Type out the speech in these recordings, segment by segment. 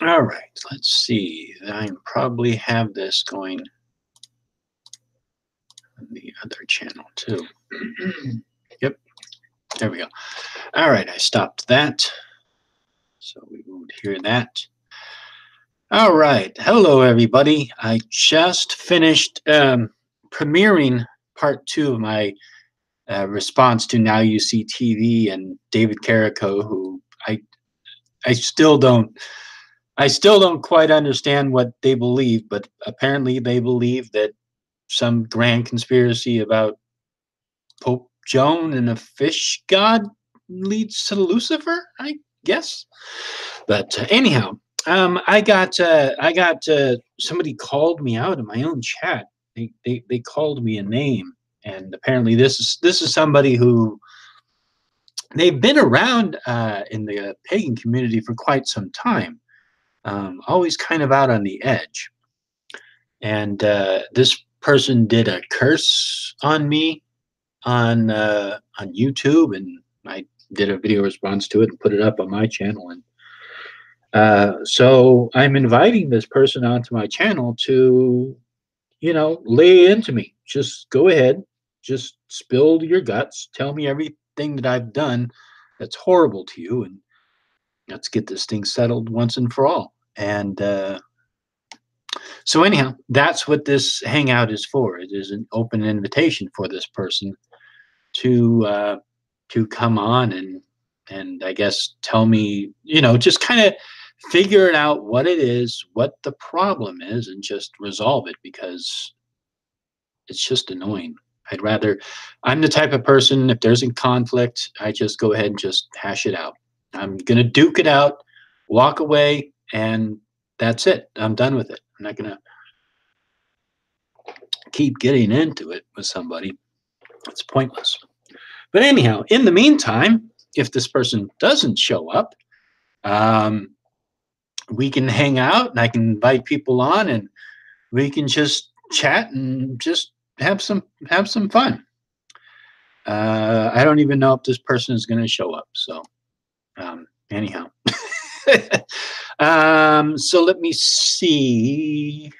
All right, let's see. I probably have this going on the other channel too. Yep, there we go. All right, I stopped that. So we would hear that. All right, hello everybody. I just finished premiering part 2 of my response to Now You See TV and David Carrico, who I still don't quite understand what they believe, but apparently they believe that some grand conspiracy about Pope Joan and a fish god leads to Lucifer, I guess. But anyhow, I got somebody called me out in my own chat. They called me a name, and apparently this is somebody who they've been around in the pagan community for quite some time. Always kind of out on the edge. And this person did a curse on me on YouTube, and I did a video response to it and put it up on my channel. And so I'm inviting this person onto my channel to, lay into me. Just go ahead, just spill your guts, tell me everything that I've done that's horrible to you, and let's get this thing settled once and for all. And so anyhow, that's what this hangout is for. It is an open invitation for this person to come on and I guess tell me, just kind of figure it out what it is, what the problem is, and just resolve it, because it's just annoying. I'm the type of person, if there's a conflict, I just go ahead and just hash it out. I'm gonna duke it out, walk away, and that's it. I'm done with it. I'm not gonna keep getting into it with somebody. It's pointless. But anyhow, in the meantime, if this person doesn't show up, we can hang out and I can invite people on and we can just chat and just have some fun. I don't even know if this person is going to show up. So anyhow. So let me see.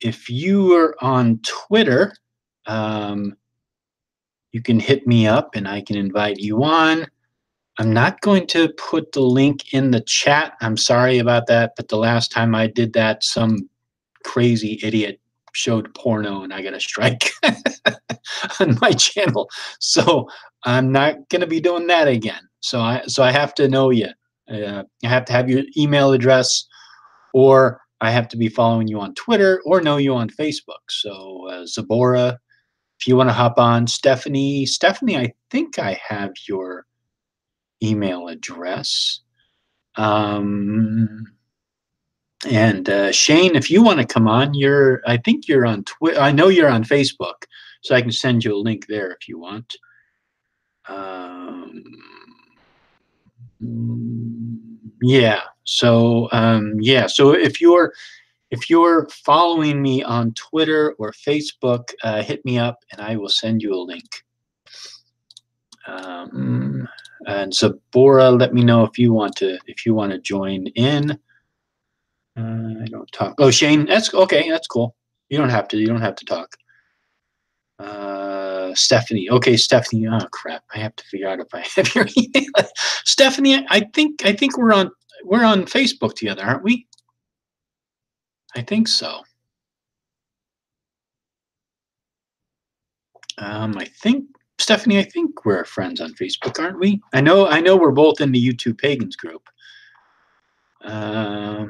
If you are on Twitter, you can hit me up and I can invite you on. I'm not going to put the link in the chat. I'm sorry about that, but the last time I did that, some crazy idiot showed porno and I got a strike on my channel. So I'm not going to be doing that again. So I have to know you. I have to have your email address, or I have to be following you on Twitter or know you on Facebook. So Zabora, if you want to hop on. Stephanie, I think I have your email address. And Shane, if you want to come on, I think you're on Twitter. I know you're on Facebook, so I can send you a link there if you want. Yeah. So So if you're following me on Twitter or Facebook, hit me up and I will send you a link. And Zabora, let me know if you want to join in. I don't talk. Oh, Shane, that's okay. That's cool. You don't have to talk. Stephanie. Okay, Stephanie. Oh crap. I have to figure out if I have your email. Stephanie, I think we're on Facebook together, aren't we? I think so. I think Stephanie, I think we're friends on Facebook, aren't we? I know we're both in the YouTube Pagans group. Let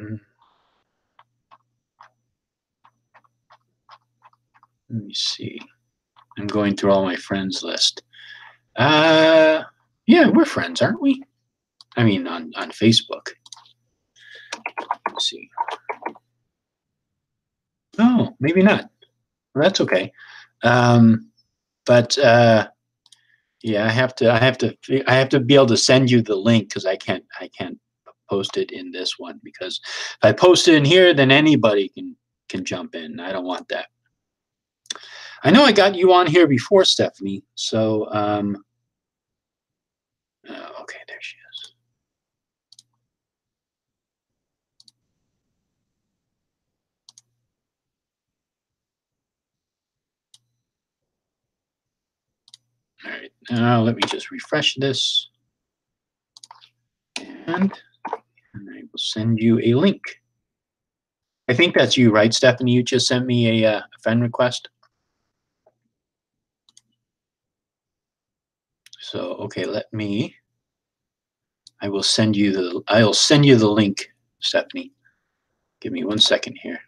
me see. I'm going through all my friends list. Yeah, we're friends, aren't we? I mean, on Facebook. Let's see. Oh, maybe not. Well, that's okay. But yeah, I have to be able to send you the link, because I can't post it in this one, because if I post it in here, then anybody can jump in. I don't want that. I know I got you on here before, Stephanie. So okay, there she is. Let me just refresh this. And I will send you a link. I think that's you, right, Stephanie? You just sent me a friend request. So, okay, I'll send you the link, Stephanie. Give me 1 second here.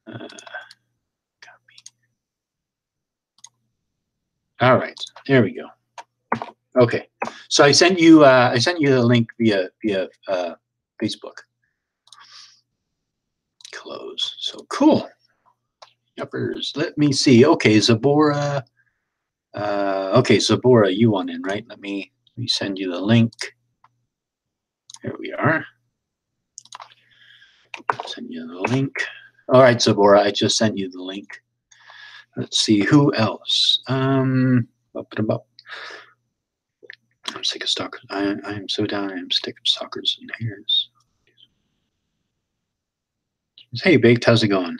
Copy. All right, there we go. Okay, so I sent you the link via Facebook. Close. So cool. Yuppers. Let me see. Okay, Zabora. Okay, Zabora, you want in, right? Let me send you the link. Here we are. Send you the link. All right, Zabora, I just sent you the link. Let's see who else. I'm sick of stalkers. I am so down. I am sick of stalkers and haters. Hey, Baked, how's it going?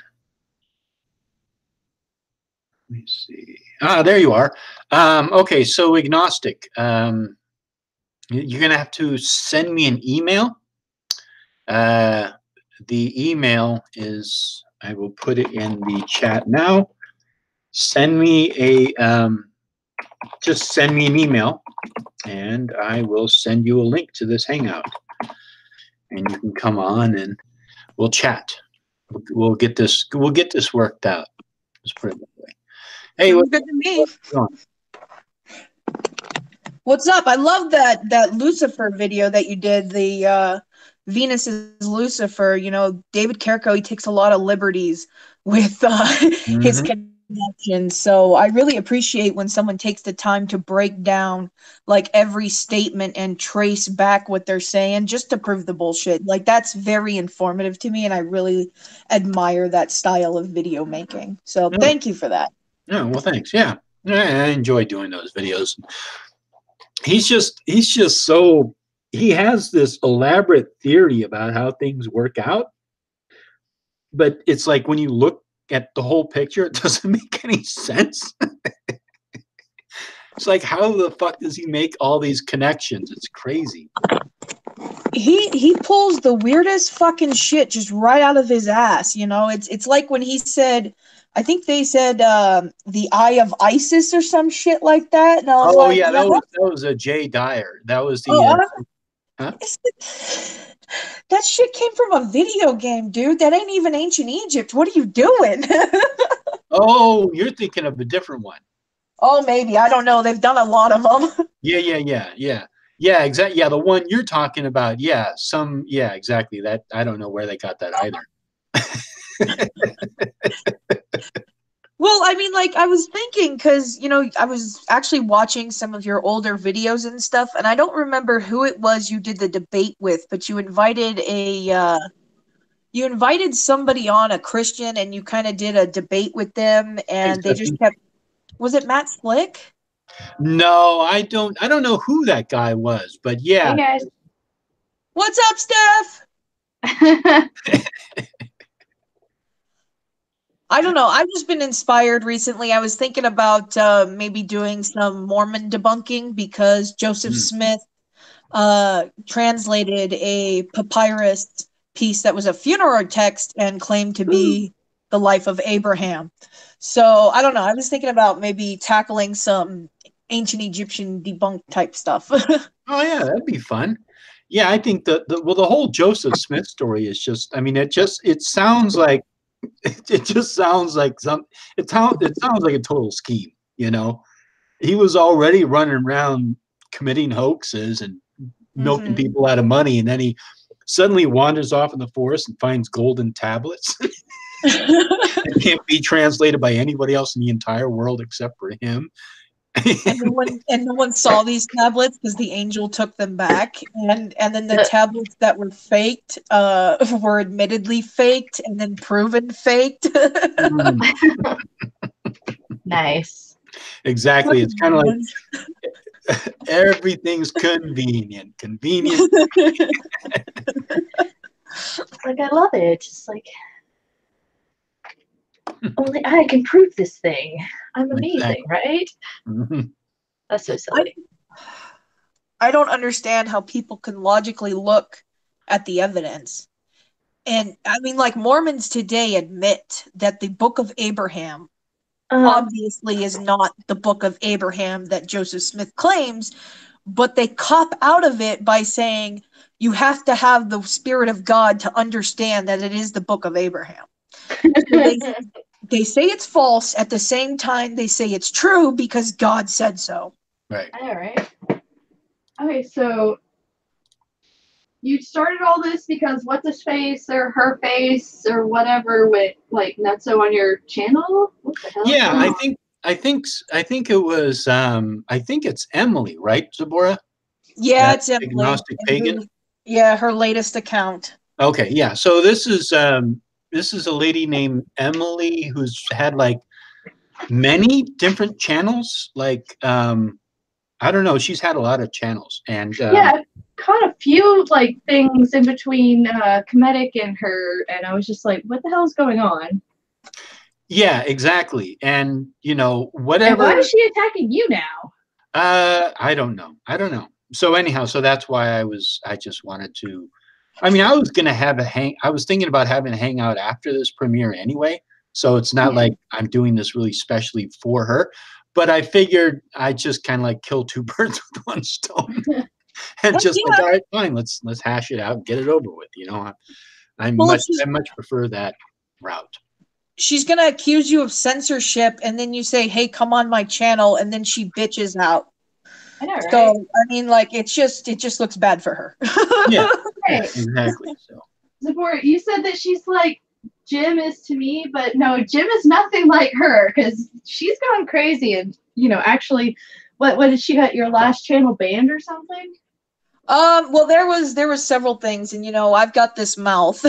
Let me see. Ah, there you are. Okay, so Agnostic. You're going to have to send me an email. The email is, I will put it in the chat now. Send me just send me an email, and I will send you a link to this Hangout. And you can come on and we'll chat. We'll get this worked out. Let's put it that way. Hey, what's good to me? What's up? I love that Lucifer video that you did. The Venus is Lucifer. You know, David Carrico, he takes a lot of liberties with his connections. So I really appreciate when someone takes the time to break down like every statement and trace back what they're saying just to prove the bullshit. Like that's very informative to me, and I really admire that style of video making. So thank you for that. Yeah, well, thanks. Yeah, I enjoy doing those videos. He's just so, he has this elaborate theory about how things work out, but it's like when you look at the whole picture, it doesn't make any sense. It's like, how the fuck does he make all these connections? It's crazy. He pulls the weirdest fucking shit just right out of his ass, you know. It's like when he said, I think they said the Eye of Isis or some shit like that, and I was like, yeah, that was a Jay Dyer. That was the huh? That shit came from a video game, dude. That ain't even ancient Egypt. What are you doing? Oh, you're thinking of a different one. Oh, maybe. I don't know. They've done a lot of them. Yeah, exactly. Yeah, the one you're talking about. Yeah, exactly. That, I don't know where they got that either. Well, I mean, like, I was thinking, because, you know, I was actually watching some of your older videos and stuff, and I don't remember who it was you did the debate with, but you invited somebody on, a Christian, and you kind of did a debate with them, and they just kept, was it Matt Slick? No, I don't know who that guy was, but yeah. Hey guys. What's up, Steph? I don't know. I've just been inspired recently. I was thinking about maybe doing some Mormon debunking because Joseph Smith translated a papyrus piece that was a funeral text and claimed to be the life of Abraham. So I don't know. I was thinking about maybe tackling some ancient Egyptian debunk type stuff. Oh yeah, that'd be fun. Yeah, I think the whole Joseph Smith story is just, I mean, it sounds like it sounds like a total scheme, you know. He was already running around committing hoaxes and milking people out of money, and then he suddenly wanders off in the forest and finds golden tablets. It can't be translated by anybody else in the entire world except for him. And no one saw these tablets because the angel took them back, and then the tablets that were faked were admittedly faked and then proven faked. Nice. Exactly. It's kind of like everything's convenient. Like, I love it. Just like, Only I can prove this thing. I'm amazing, Exactly. right? Mhm. That's so silly. I don't understand how people can logically look at the evidence. And I mean, like Mormons today admit that the Book of Abraham obviously is not the Book of Abraham that Joseph Smith claims, but they cop out of it by saying you have to have the Spirit of God to understand that it is the Book of Abraham. So they say it's false. At the same time, they say it's true because God said so. Right. All right. Okay, so you started all this because what's his face or her face or whatever went like nutso on your channel? What the hell? Yeah, I think it was I think it's Emily, right, Zabora? Yeah, That it's Emily. Agnostic Pagan. Yeah, her latest account. Okay, yeah. So this is a lady named Emily who's had like many different channels. Like I don't know, she's had a lot of channels, and Yeah, I caught a few like things in between Comedic and her, and I was just like, what the hell is going on? yeah, exactly. And you know, And whatever. why is she attacking you now? I don't know. I don't know. So anyhow, so that's why I just wanted to. I mean, I was gonna have I was thinking about having a hangout after this premiere anyway. So it's not like I'm doing this really specially for her. But I figured I just kind of like kill two birds with one stone, and just like, all right, fine, let's hash it out and get it over with. You know, I much prefer that route. She's gonna accuse you of censorship, and then you say, "Hey, come on my channel," and then she bitches out. I know, right? So I mean, like, it just looks bad for her. Yeah, yeah, exactly. So Zipporah, you said that she's like Jim is to me, but no, Jim is nothing like her because she's gone crazy and actually, what did she got your last channel banned or something? Well, there was several things, and I've got this mouth.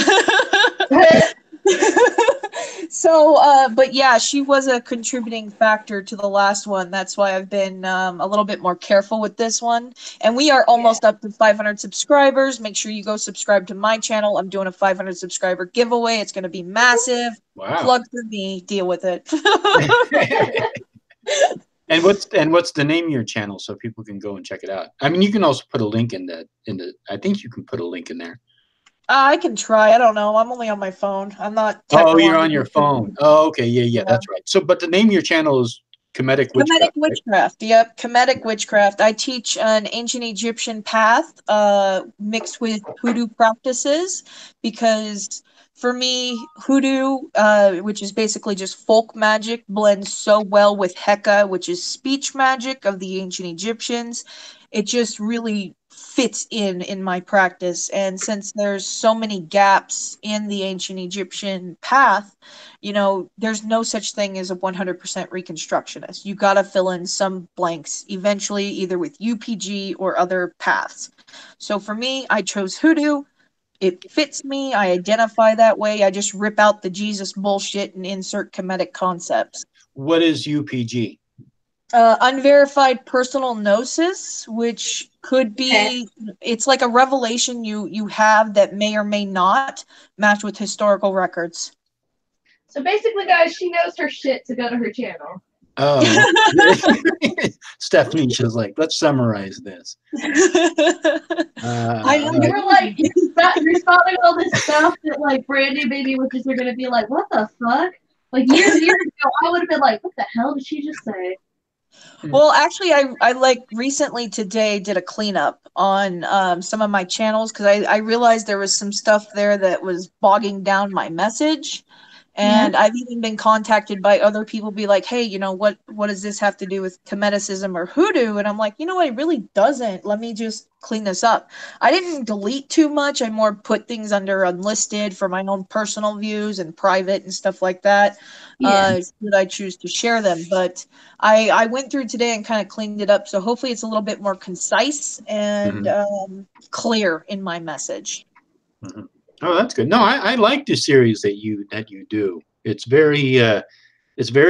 So, but yeah, she was a contributing factor to the last one. That's why I've been a little bit more careful with this one. And we are almost up to 500 subscribers. Make sure you go subscribe to my channel. I'm doing a 500 subscriber giveaway. It's going to be massive. wow. Plug for me. Deal with it. And what's the name of your channel so people can go and check it out? I mean, you can also put a link in the. I think you can put a link in there. I can try. I don't know. I'm only on my phone. I'm not. Oh, you're on your phone. Oh, okay. Yeah, that's right. So, but the name of your channel is Comedic Witchcraft. Comedic Witchcraft. Right? Yep, Comedic Witchcraft. I teach an ancient Egyptian path mixed with hoodoo practices because for me, hoodoo, which is basically just folk magic, blends so well with Heka, which is speech magic of the ancient Egyptians. It just really fits in my practice. And since there's so many gaps in the ancient Egyptian path, there's no such thing as a 100% reconstructionist. You got to fill in some blanks eventually, either with UPG or other paths. So for me, I chose hoodoo. It fits me. I identify that way. I just rip out the Jesus bullshit and insert comedic concepts. What is UPG? Unverified personal gnosis, which could be, it's like a revelation you have that may or may not match with historical records. So basically, guys, she knows her shit to go to her channel. Oh, Stephanie's just like, let's summarize this. I know you were like, you're spouting all this stuff that like brand new baby witches are gonna be like, what the fuck? Like years ago, I would have been like, what the hell did she just say? Well, actually, I like recently today did a cleanup on some of my channels because I realized there was some stuff there that was bogging down my message. And I've even been contacted by other people be like, hey, what does this have to do with Comedicism or hoodoo? And I'm like, what, it really doesn't. Let me just clean this up. I didn't delete too much. I more put things under unlisted for my own personal views and private and stuff like that. Should I choose to share them? But I went through today and kind of cleaned it up. So hopefully it's a little bit more concise and clear in my message. Mm-hmm. Oh, that's good. No, I like the series that you do. It's very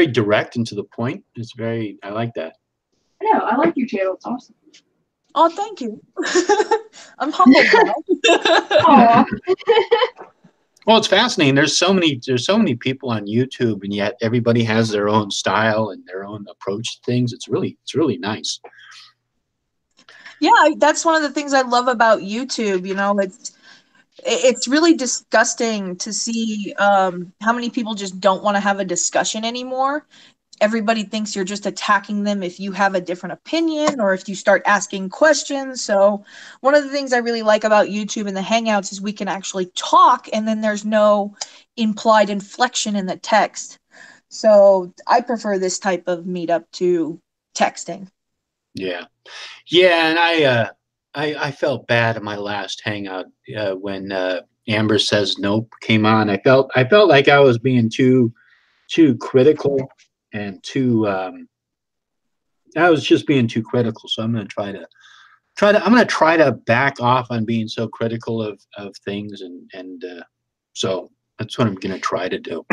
direct and to the point. I like that. I know. I like your channel. It's awesome. Oh, thank you. I'm humbled now. Well, it's fascinating. There's so many people on YouTube, and yet everybody has their own style and their own approach to things. It's really nice. Yeah, that's one of the things I love about YouTube. You know, it's really disgusting to see how many people just don't want to have a discussion anymore. Everybody thinks you're just attacking them if you have a different opinion or if you start asking questions. So one of the things I really like about YouTube and the Hangouts is we can actually talk, and then there's no implied inflection in the text. So I prefer this type of meetup to texting. Yeah, and I felt bad in my last hangout when Amber Says Nope came on. I felt like I was being too critical and too I was just being too critical. So I'm going to try to back off on being so critical of things, and so that's what I'm going to try to do.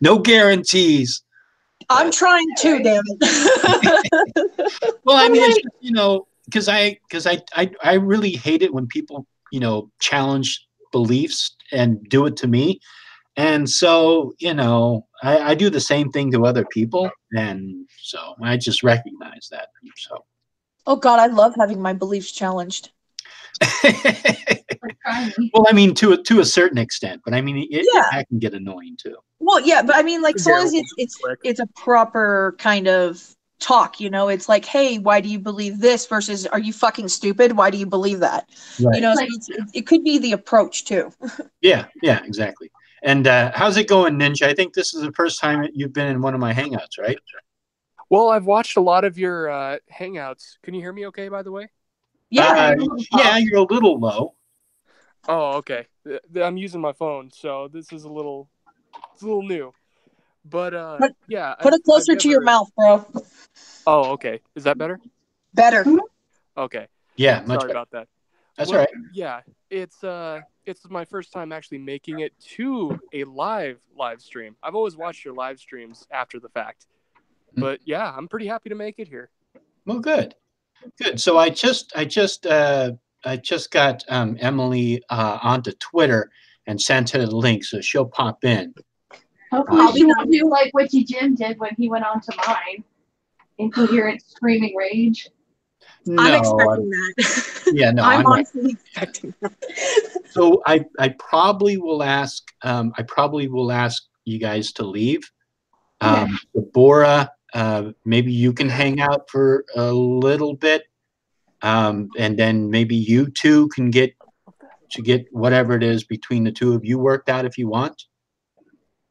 No guarantees. I'm trying to, damn it. Well, I mean, it's just, you know, because I really hate it when people, you know, challenge beliefs and do it to me. And so, you know, I do the same thing to other people. And so I just recognize that. So. Oh, God, I love having my beliefs challenged. Well, I mean, to a certain extent, but I mean, that can get annoying too. Well, yeah, but I mean, like, as long as it's a proper kind of talk, you know, it's like, hey, why do you believe this versus are you fucking stupid? Why do you believe that? Right. You know, like, it could be the approach too. Yeah, exactly. And how's it going, Ninja? I think this is the first time you've been in one of my hangouts, right? Well, I've watched a lot of your hangouts. Can you hear me okay, by the way? Yeah. You're a little low. Oh, okay. I'm using my phone, so this is a little new. But yeah. Put it closer to your mouth, bro. Oh, okay. Is that better? Better. Okay. Yeah, much Sorry better. about that. That's all right. Yeah, it's my first time actually making it to a live stream. I've always watched your live streams after the fact. But yeah, I'm pretty happy to make it here. Well, good. So I just got Emily onto Twitter and sent her the link, so she'll pop in. Hopefully she won't do like what Jim did when he went on to mine. Incoherent screaming rage. No, I'm expecting that. Yeah, no, I'm honestly expecting that. So I probably will ask you guys to leave. Deborah, maybe you can hang out for a little bit, and then maybe you two can get whatever it is between the two of you worked out if you want.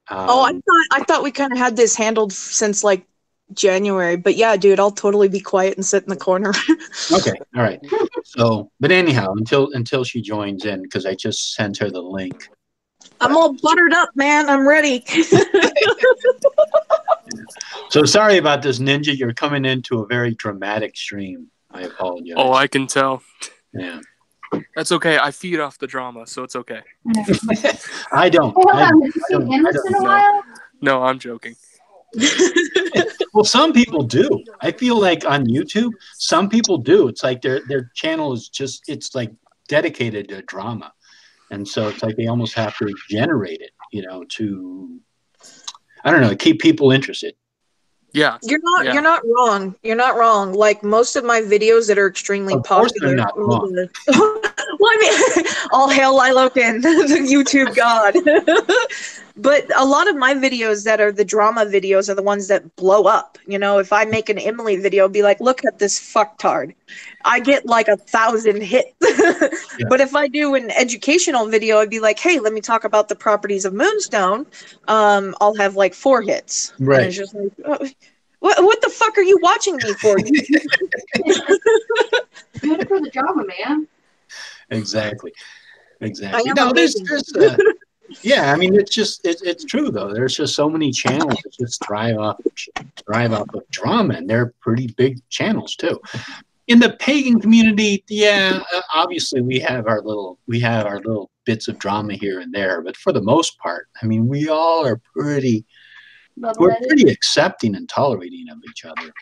I thought we kind of had this handled since like January, but yeah, dude, I'll totally be quiet and sit in the corner. Okay, all right. So, but anyhow, until she joins in, because I just sent her the link. I'm all buttered up, man. I'm ready. So sorry about this, Ninja. You're coming into a very dramatic stream. I apologize. Oh, I can tell. Yeah. That's okay. I feed off the drama, so it's okay. I don't. No, I'm joking. Well, some people do. I feel like on YouTube, some people do. It's like their channel is just, it's like dedicated to drama. And so it's like they almost have to generate it, you know, to, I don't know, keep people interested. Yeah. You're not wrong. You're not wrong. Like most of my videos that are extremely popular. They're not wrong. Well, I mean, all hail Lilokin, the YouTube god. But a lot of my videos that are the drama videos are the ones that blow up. You know, if I make an Emily video, be like, look at this fucktard. I get like 1,000 hits. Yeah. But if I do an educational video, I'd be like, hey, let me talk about the properties of Moonstone. I'll have like 4 hits. Right. And it's just like, oh, what the fuck are you watching me for? Do it for the drama, man. Exactly. No, yeah, I mean, it's true though. There's just so many channels that just thrive off of drama, and they're pretty big channels too. In the pagan community, yeah, obviously we have our little bits of drama here and there, but for the most part, I mean, we all are pretty accepting and tolerating of each other.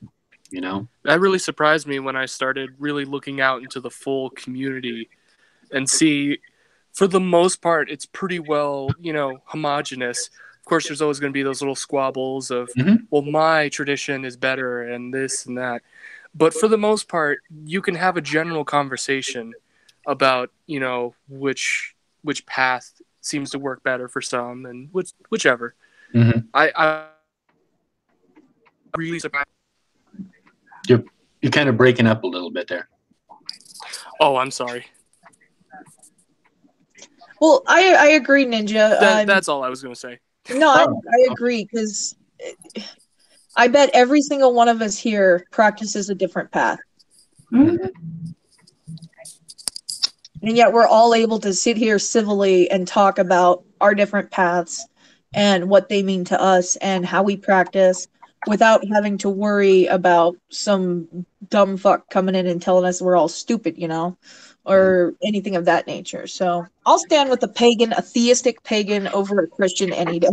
You know, that really surprised me when I started really looking out into the full community and see for the most part, it's pretty well, homogenous. Of course, there's always going to be those little squabbles of, well, my tradition is better and this and that. But for the most part, you can have a general conversation about, which path seems to work better for some and whichever. I really surprised. You're kind of breaking up a little bit there. Oh, I'm sorry. Well, I agree, Ninja. That's all I was going to say. No, I agree, because I bet every single one of us here practices a different path. And yet we're all able to sit here civilly and talk about our different paths and what they mean to us and how we practice without having to worry about some dumb fuck coming in and telling us we're all stupid, or anything of that nature. So I'll stand with a theistic pagan over a Christian any day.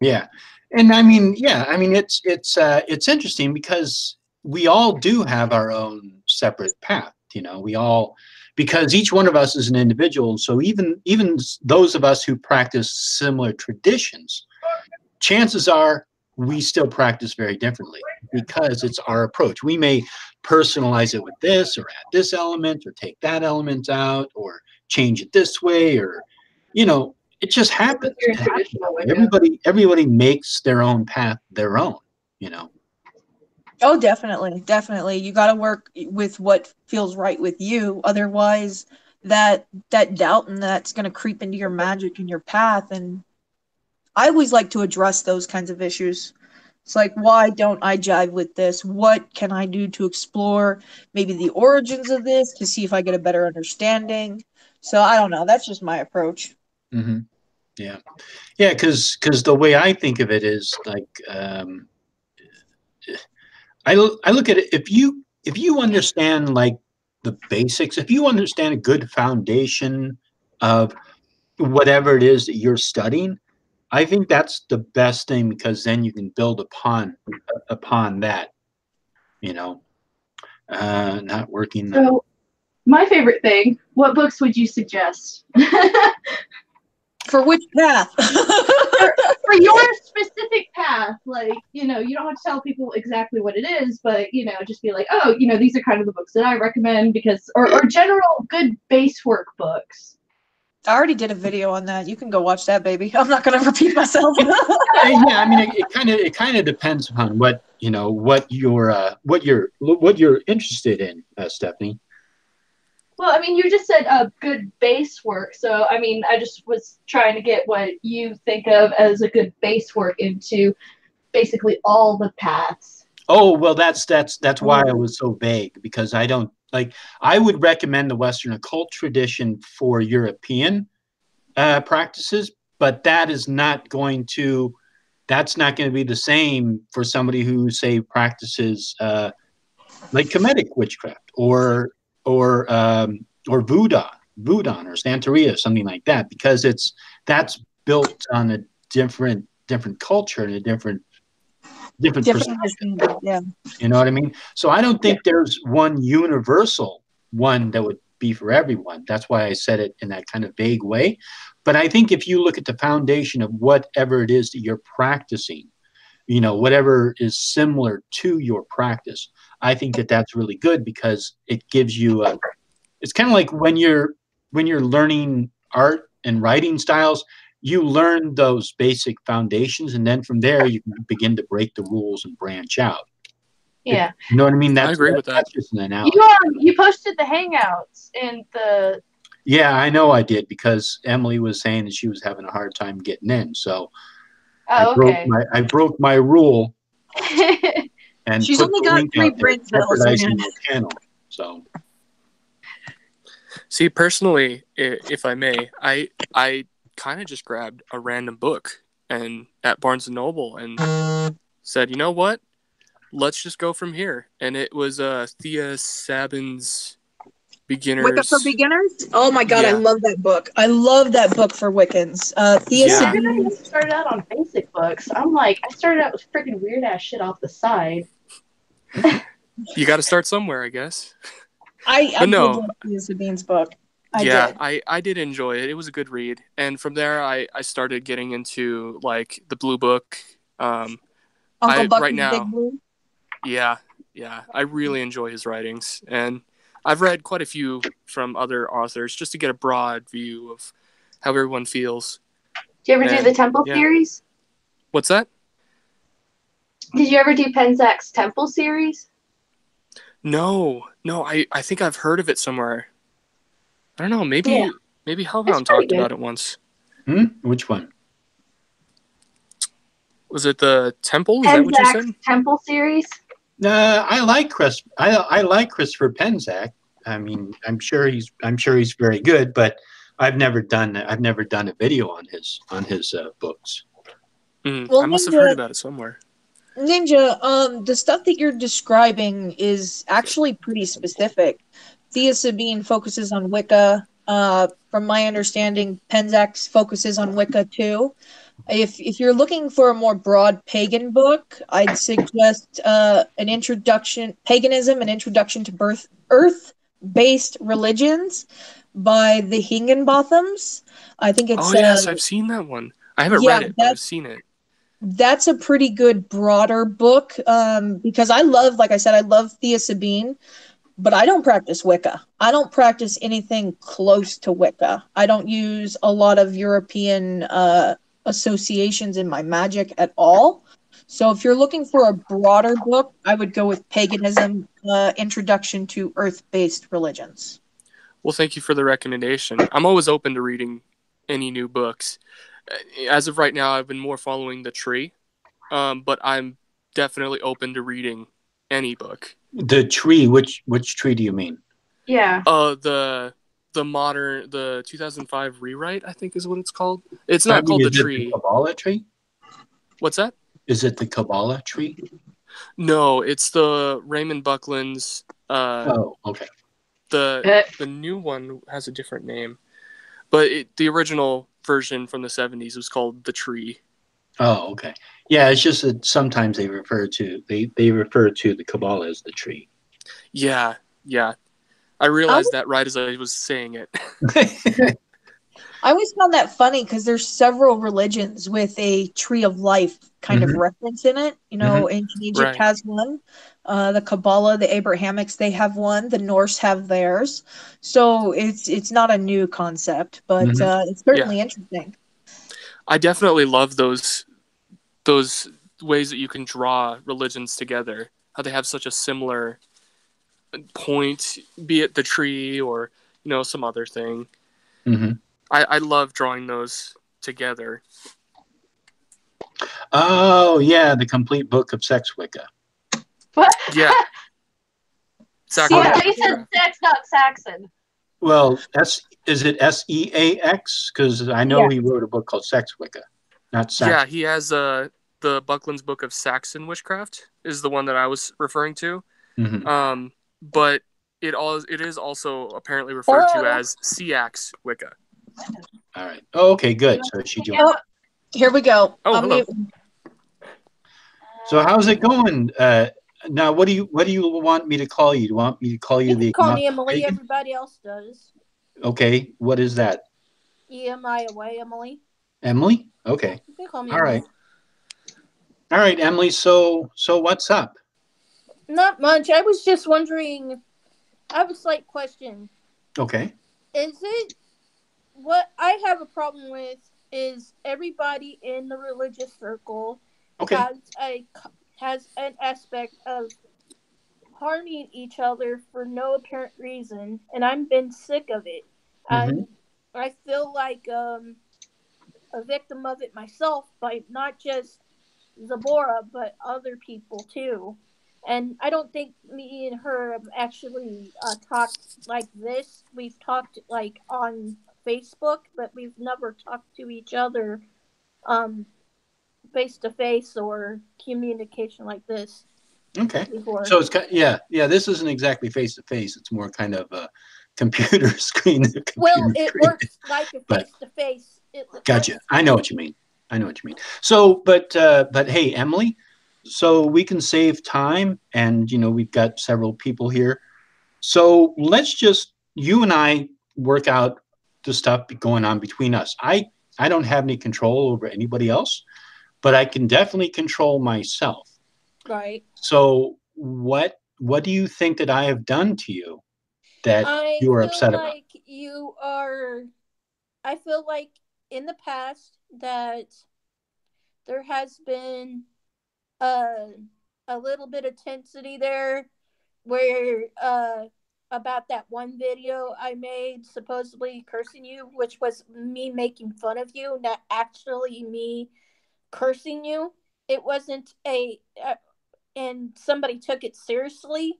Yeah. And it's interesting because we all do have our own separate path, because each one of us is an individual. So even those of us who practice similar traditions, chances are we still practice very differently because it's our approach. We may personalize it with this or add this element or take that element out or change it this way, or, it just happens. Everybody makes their own path their own, Oh, definitely. You got to work with what feels right with you. Otherwise, that doubt and that's going to creep into your magic and your path. And I always like to address those kinds of issues. It's like, why don't I jive with this? What can I do to explore maybe the origins of this to see if I get a better understanding? So I don't know. That's just my approach. Yeah, because the way I think of it is like, I look at it. If you understand like the basics, if you understand a good foundation of whatever it is that you're studying, I think that's the best thing, because then you can build upon that. Not working. So, my favorite thing. What books would you suggest? For which path? for your specific path, like, you don't have to tell people exactly what it is, but, just be like, oh, these are kind of the books that I recommend, because, or general good base work books. I already did a video on that. You can go watch that, baby. I'm not going to repeat myself. Yeah, it kind of depends upon what you're interested in, Stephanie. Well, you just said good base work, so I just was trying to get what you think of as a good base work into basically all the paths. Oh, well, that's why I was so vague, because I don't like. I would recommend the Western occult tradition for European practices, but that's not going to be the same for somebody who, say, practices like Kemetic witchcraft or voodoo or Santeria, something like that, because that's built on a different culture and a different perspective. Yeah. You know what I mean? So I don't think there's one universal one that would be for everyone. That's why I said it in that kind of vague way. But I think if you look at the foundation of whatever it is that you're practicing, whatever is similar to your practice, I think that's really good, because it gives you it's kind of like when you're learning art and writing styles, you learn those basic foundations, and then from there you can begin to break the rules and branch out. Yeah. You know what I mean? I agree with that. That's just an analogy. You posted the Hangouts in the... Yeah, I know I did, because Emily was saying that she was having a hard time getting in. So I broke my rule. And she's only got 3 brain cells. Channel, so. See, personally, if I may, I kind of just grabbed a random book and at Barnes & Noble and said, you know what? Let's just go from here. And it was Thea Sabin's Beginners. Wicca for Beginners? Oh my God, Yeah. I love that book. I love that book for Wiccans. Thea Sabin. I started out on basic books. I started out with freaking weird ass shit off the side. You got to start somewhere, I guess. I no. love Thea Sabin's book. I yeah, did. I did enjoy it. It was a good read, and from there I started getting into like the Blue Book. Uncle Buck Right and Big now, Blue. yeah, I really enjoy his writings, and I've read quite a few from other authors just to get a broad view of how everyone feels. Did you ever do the Temple yeah. series? What's that? Did you ever do Penzak's Temple series? No, I think I've heard of it somewhere. I don't know. Maybe Hellhound pretty talked good. about it once. Which one? Was it the Temple? Is that what you said? Penzak's Temple series? I like Chris. I like Christopher Penzak. I mean, I'm sure he's very good, but I've never done a video on his books. Well, I must have heard about it somewhere. Ninja, the stuff that you're describing is actually pretty specific. Thea Sabine focuses on Wicca. From my understanding, Penzax focuses on Wicca too. If you're looking for a more broad pagan book, I'd suggest an introduction, Paganism, an introduction to earth-based religions by the Higginbothams. I think it's Oh yes, I've seen that one. I haven't read it, but I've seen it. That's a pretty good broader book because I love, like I said, I love Thea Sabine, but I don't practice Wicca. I don't practice anything close to Wicca. I don't use a lot of European associations in my magic at all. So if you're looking for a broader book, I would go with Paganism, Introduction to Earth-Based Religions. Well, thank you for the recommendation. I'm always open to reading any new books. As of right now, I've been more following the tree, but I'm definitely open to reading any book. The tree, which tree do you mean? Yeah. The 2005 rewrite, I think is what it's called. It's not called the tree. The Kabbalah tree? What's that? Is it the Kabbalah tree? No, it's the Raymond Buckland's. Oh, okay. The new one has a different name, but the original version from the 70s was called The Tree. Oh, okay. Yeah, it's just that sometimes they refer to the Kabbalah as the tree. Yeah. I realized that right as I was saying it. I always found that funny because there's several religions with a tree of life kind of reference in it. You know, ancient Egypt has one. The Kabbalah, the Abrahamics, they have one. The Norse have theirs. So it's not a new concept, but it's certainly interesting. I definitely love those ways that you can draw religions together. How they have such a similar point, be it the tree or some other thing. I love drawing those together. Oh yeah, the complete book of sex Wicca. What? Yeah. You said sex, not Saxon. Well, is it Seax? Because I know he wrote a book called Sex Wicca, not Saxon. Yeah, he has the Buckland's book of Saxon witchcraft is the one that I was referring to. But it is also apparently referred to as Seax Wicca. All right. Oh, okay, good. So she joined. Oh, here we go. Oh, hello. So how's it going? Now, what do you want me to call you? Do you want me to call you the? Call me Emily. Everybody else does. Okay. What is that? EMI Emily. Emily? Okay. You can call me All Emily. right. All right, Emily. So what's up? Not much. I was just wondering. I have a slight question. Okay. Is it what I have a problem with? Is everybody in the religious circle has an aspect of harming each other for no apparent reason, and I've been sick of it. I feel like a victim of it myself by not just Zabora, but other people too. And I don't think me and her have actually talked like this. We've talked like on Facebook, but we've never talked to each other face to face or communication like this. Okay. Before. So it's this isn't exactly face to face. It's more kind of a computer screen. It works like a face to face. Gotcha. I know what you mean. So, but hey, Emily. So we can save time, and we've got several people here. So let's just you and I work out the stuff going on between us. I don't have any control over anybody else, but I can definitely control myself. Right. So what do you think that I have done to you that you are upset about? I feel like in the past that there has been a little bit of intensity there where about that one video I made supposedly cursing you, which was me making fun of you, not actually me cursing you. It wasn't and somebody took it seriously,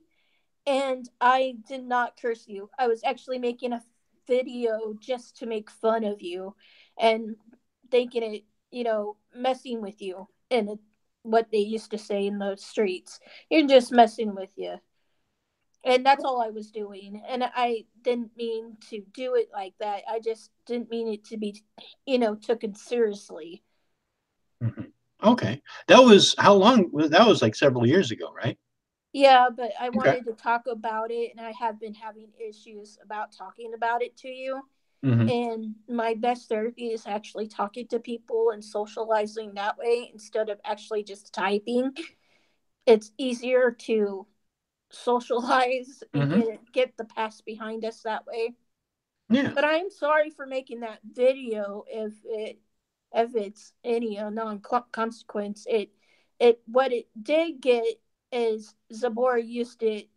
and I did not curse you. I was actually making a video just to make fun of you and thinking it, messing with you. And what they used to say in the streets, you're just messing with you. And that's all I was doing. And I didn't mean to do it like that. I just didn't mean it to be, taken seriously. Mm-hmm. Okay. That was how long? That was like several years ago, right? Yeah, but I wanted to talk about it, and I have been having issues about talking about it to you. Mm-hmm. And my best therapy is actually talking to people and socializing that way instead of actually just typing. It's easier to socialize and get the past behind us that way. Yeah. But I'm sorry for making that video if it's any non-consequence. What it did get is Zabor used it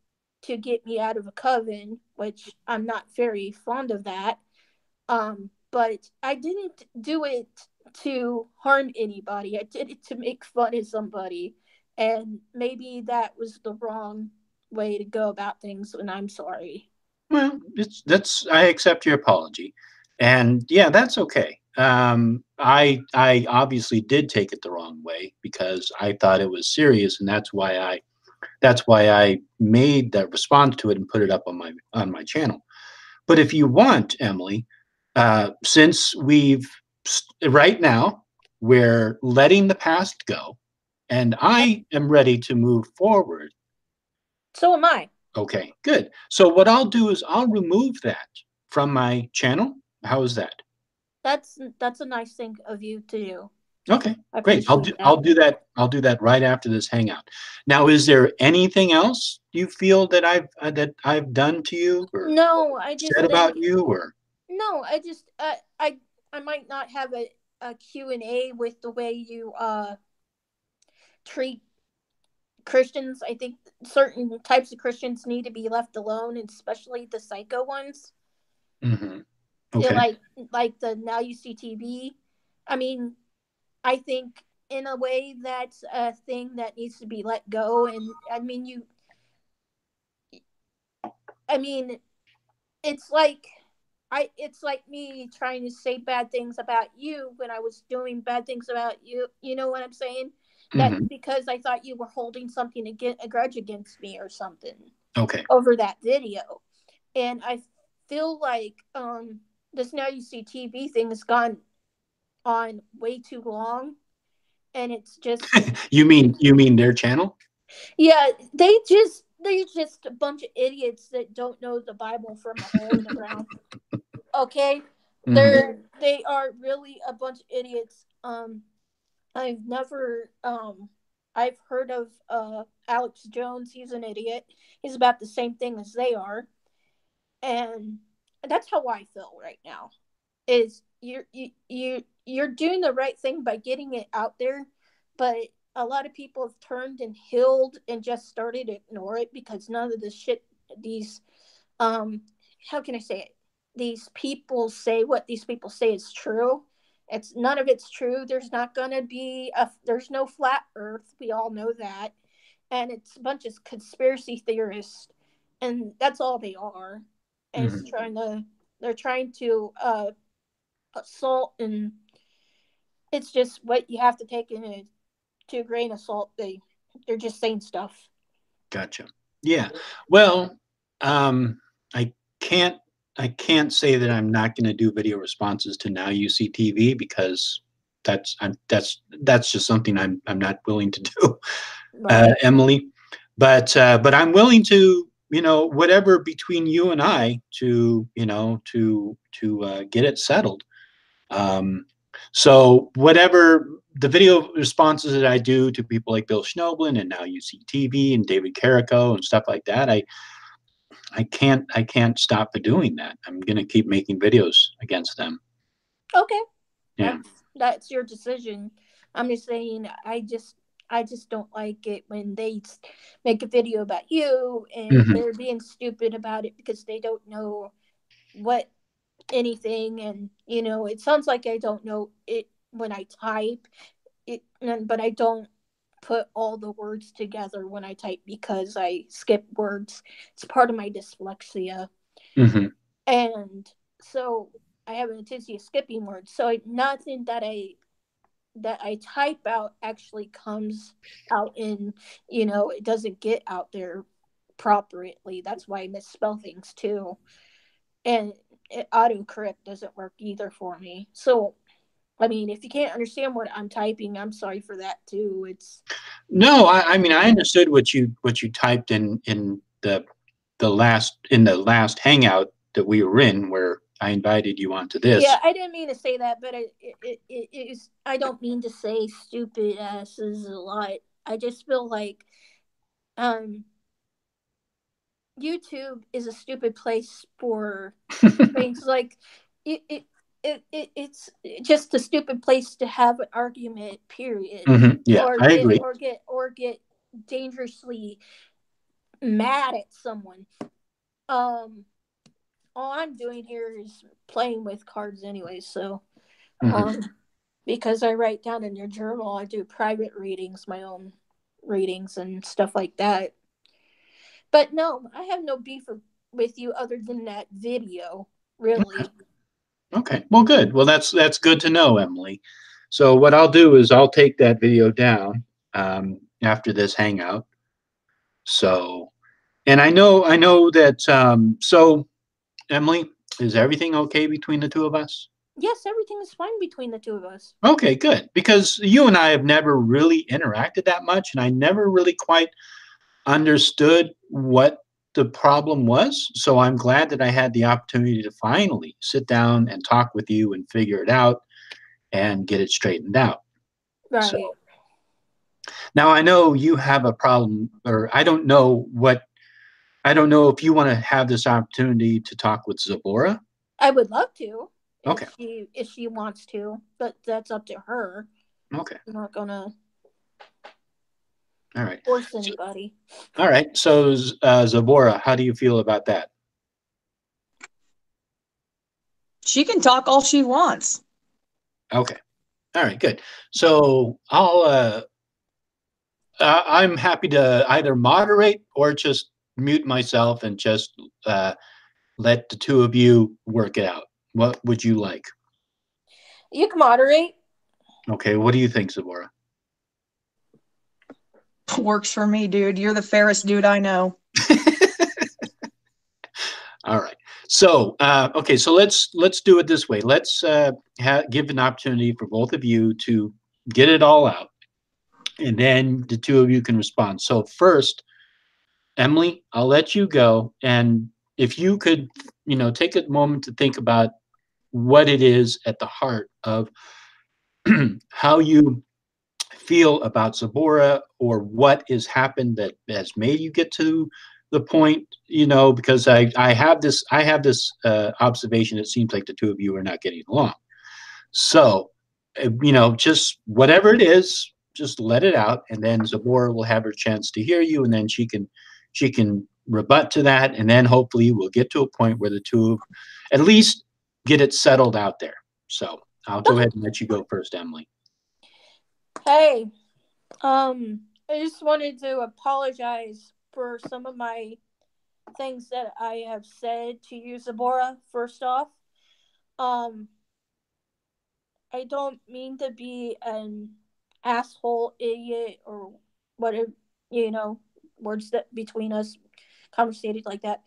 to get me out of a coven, which I'm not very fond of that. But I didn't do it to harm anybody. I did it to make fun of somebody, and maybe that was the wrong way to go about things, and I'm sorry. Well, I accept your apology, and yeah, that's okay. I obviously did take it the wrong way because I thought it was serious, and that's why I made that response to it and put it up on my channel. But if you want, Emily, since right now we're letting the past go, and I am ready to move forward. So am I. Okay, good. So what I'll do is I'll remove that from my channel. How is that? That's a nice thing of you to do. Okay, great. I'll do that. I'll do that right after this hangout. Now, is there anything else you feel that I've done to you, or no? I just said about you, or no? I just I might not have a Q&A with the way you treat Christians. I think certain types of Christians need to be left alone, and especially the psycho ones. Mm-hmm. Okay. Like the Now You See TV. I mean, I think in a way that's a thing that needs to be let go. And I mean, it's like it's like me trying to say bad things about you when I was doing bad things about you. You know what I'm saying? That because I thought you were holding something a grudge against me or something. Okay. Over that video. And I feel like this Now You See TV thing has gone on way too long, and it's just you mean their channel? Yeah, they're just a bunch of idiots that don't know the Bible from a hole in the ground. Okay, they are really a bunch of idiots. I've never I've heard of Alex Jones. He's an idiot. He's about the same thing as they are, and that's how I feel right now. Is you're doing the right thing by getting it out there, but a lot of people have turned and healed and just started to ignore it because none of this shit, these how can I say it? These people say what these people say is true. It's none of it's true. There's not gonna be there's no flat earth. We all know that. And it's a bunch of conspiracy theorists, and that's all they are. And they're trying to assault, and it's just what you have to take to a grain of salt. They're just saying stuff. Gotcha. Yeah. Well, I can't say that I'm not going to do video responses to Now You See TV because that's just something I'm not willing to do, Right. Emily. But I'm willing to whatever between you and I to get it settled. So whatever the video responses that I do to people like Bill Schnoblin and now UCTV and David Carrico and stuff like that, I can't stop doing that. I'm gonna keep making videos against them. Okay. Yeah. That's your decision. I'm just saying I just don't like it when they make a video about you and they're being stupid about it because they don't know what anything, and it sounds like I don't know it when I type it, but I don't put all the words together when I type because I skip words. It's part of my dyslexia. And so I have an tendency of skipping words. So nothing that I type out actually comes out in, it doesn't get out there properly. That's why I misspell things too. And autocorrect doesn't work either for me. So, I mean, if you can't understand what I'm typing, I'm sorry for that too. No, I mean, I understood what you typed in the last hangout that we were in, where I invited you onto this. Yeah, I didn't mean to say that, but it is. I don't mean to say stupid asses a lot. I just feel like, YouTube is a stupid place for things like it's just a stupid place to have an argument. Period. Yeah, I agree. Or get dangerously mad at someone. All I'm doing here is playing with cards anyway, so because I write down in your journal, I do private readings, my own readings and stuff like that. But no, I have no beef with you other than that video, really. Okay. Well, good. Well, that's good to know, Emily. So what I'll do is I'll take that video down after this hangout. So, and I know that. So, Emily, is everything okay between the two of us? Yes, everything is fine between the two of us. Okay, good. Because you and I have never really interacted that much, and I never really quite understood what the problem was. So I'm glad that I had the opportunity to finally sit down and talk with you and figure it out and get it straightened out. Right. So, now I know you have a problem, or I don't know if you want to have this opportunity to talk with Zabora. I would love to. Okay. If she wants to, but that's up to her. Okay. I'm not gonna All right. force anybody. All right. So, Zabora, how do you feel about that? She can talk all she wants. Okay. All right. Good. So I'm happy to either moderate or just mute myself and just let the two of you work it out. What would you like? You can moderate. Okay. What do you think, Zabora? Works for me, dude. You're the fairest dude I know. All right. So, okay. So let's do it this way. Let's give an opportunity for both of you to get it all out, and then the two of you can respond. So first, Emily, I'll let you go, and if you could, take a moment to think about what it is at the heart of how you feel about Zabora, or what has happened that has made you get to the point, because I have this observation. It seems like the two of you are not getting along. So, just whatever it is, just let it out, and then Zabora will have her chance to hear you, and then she can rebut to that, and then hopefully we'll get to a point where the two at least get it settled out there. So I'll go ahead and let you go first, Emily. Hey, I just wanted to apologize for some of my things that I have said to you, Zabora. First off, I don't mean to be an asshole, idiot, or whatever, words that between us conversated like that.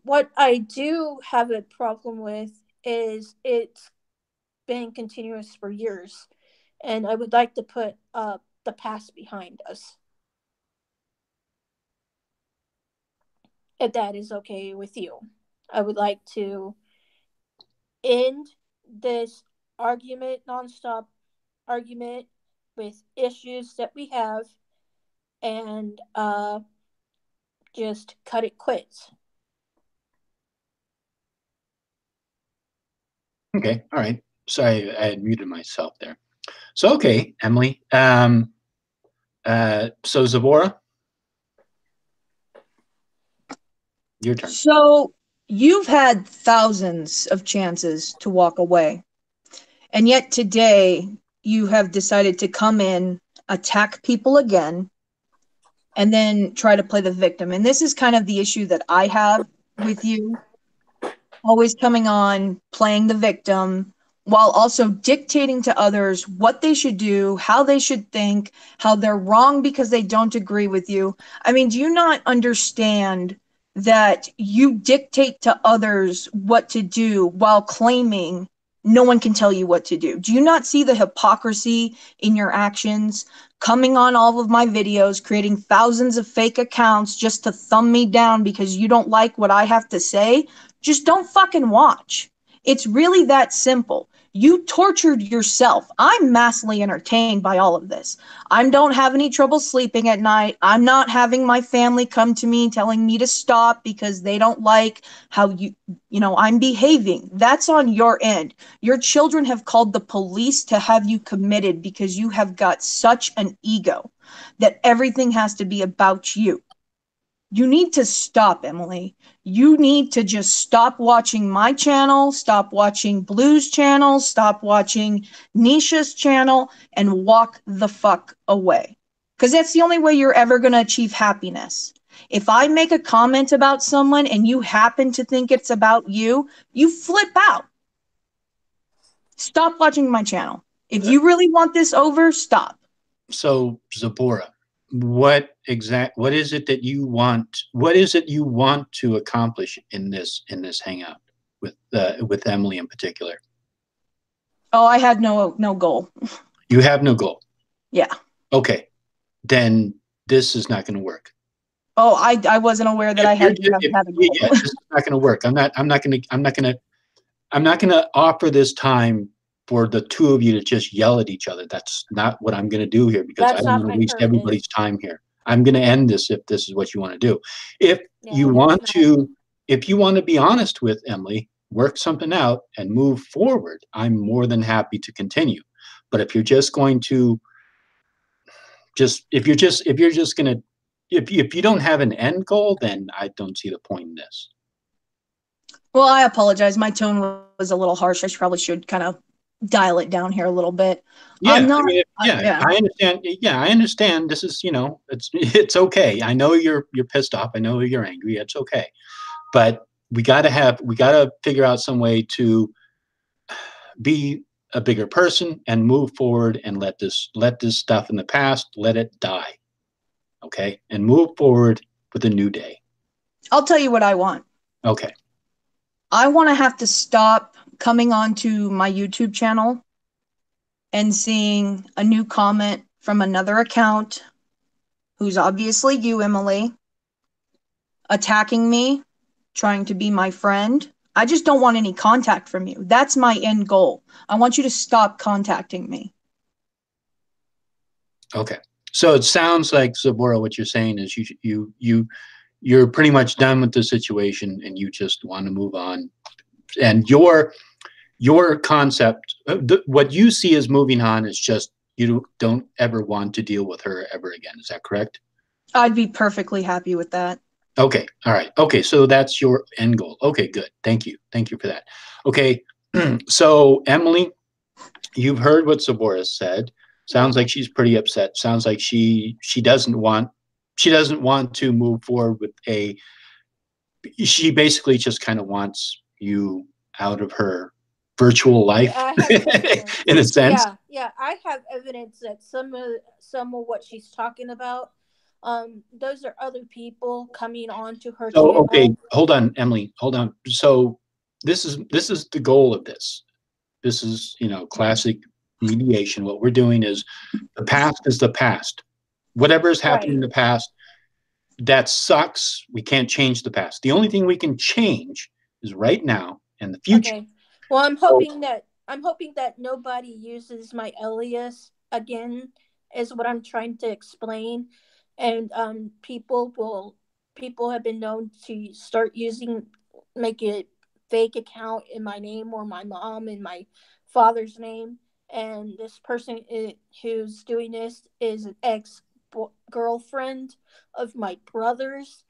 What I do have a problem with is it's been continuous for years, and I would like to put the past behind us. if that is okay with you. I would like to end this argument, nonstop argument with issues that we have, and just cut it quits. Okay, all right. Sorry, I had muted myself there. So, okay, Emily. So Zabora, your turn. So you've had thousands of chances to walk away. And yet today you have decided to come in, attack people again, and then try to play the victim. And this is kind of the issue that I have with you. Always coming on, playing the victim, while also dictating to others what they should do, how they should think, how they're wrong because they don't agree with you. I mean, do you not understand that you dictate to others what to do while claiming no one can tell you what to do? Do you not see the hypocrisy in your actions? Coming on all of my videos, creating thousands of fake accounts just to thumb me down because you don't like what I have to say? Just don't fucking watch. It's really that simple. You tortured yourself. I'm massively entertained by all of this. I don't have any trouble sleeping at night. I'm not having my family come to me telling me to stop because they don't like how I'm behaving. That's on your end. Your children have called the police to have you committed because you have got such an ego that everything has to be about you. You need to stop, Emily. You need to just stop watching my channel, stop watching Blue's channel, stop watching Nisha's channel, and walk the fuck away. Because that's the only way you're ever going to achieve happiness. If I make a comment about someone and you happen to think it's about you, you flip out. Stop watching my channel. If you really want this over, stop. So Zabora, what is it that you want? What is it you want to accomplish in this hangout with Emily in particular? Oh, I had no goal. You have no goal. Yeah. Okay, then this is not going to work. Oh, I wasn't aware that I had to have a goal. Yeah, this is not going to work. I'm not going to offer this time for the two of you to just yell at each other. That's not what I'm going to do here, because I don't want to waste everybody's time here. I'm going to end this if this is what you want to do. If you want to be honest with Emily, work something out and move forward, I'm more than happy to continue. But if you're just going to if you don't have an end goal, then I don't see the point in this. Well, I apologize. My tone was a little harsh. I probably should kind of dial it down here a little bit. Yeah, I understand. Yeah, I understand. This is, it's okay. I know you're pissed off. I know you're angry. It's okay. But we got to figure out some way to be a bigger person and move forward and let this stuff in the past, let it die. Okay? And move forward with a new day. I'll tell you what I want. Okay. I want to have to stop coming onto my YouTube channel and seeing a new comment from another account who's obviously you, Emily, attacking me, trying to be my friend. I just don't want any contact from you. That's my end goal. I want you to stop contacting me. Okay. So it sounds like, Zabora, what you're saying is you're pretty much done with the situation and you just want to move on. And your concept, what you see as moving on, is just you don't ever want to deal with her ever again. Is that correct? I'd be perfectly happy with that. Okay. All right. Okay. So that's your end goal. Okay, good. Thank you. Thank you for that. Okay. So Emily, you've heard what Zabora said. Sounds like she's pretty upset. Sounds like she doesn't want to move forward with she basically just kind of wants you out of her virtual life, in a sense. Yeah, I have evidence that some of what she's talking about, those are other people coming onto her channel. Okay, hold on, Emily, hold on. So this is the goal of this. This is, classic mediation. What we're doing is, the past is the past. Whatever has happened in the past, that sucks. We can't change the past. The only thing we can change is right now and the future. Okay. Well, I'm hoping that nobody uses my alias again, is what I'm trying to explain. And people have been known to start make a fake account in my name or my mom and my father's name. And this person who's doing this is an ex girlfriend of my brother's,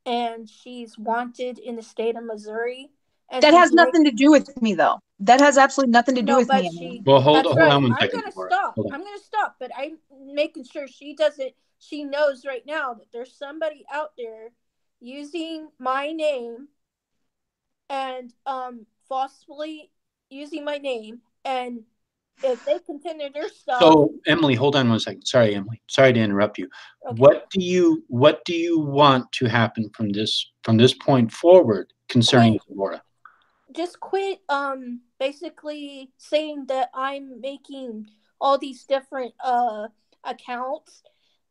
and she's wanted in the state of Missouri. And That has nothing to do with me, though. That has absolutely nothing to do no, with but me. she. Well, hold That's on right. one I'm second, gonna Laura. stop. Hold on. I'm gonna stop. But I'm making sure she doesn't. She knows right now that there's somebody out there using my name and falsely using my name, and if they continue their stuff. So, Emily, hold on one second. Sorry, Emily. Sorry to interrupt you. Okay. What do you want to happen from this point forward concerning Laura? Just quit basically saying that I'm making all these different accounts,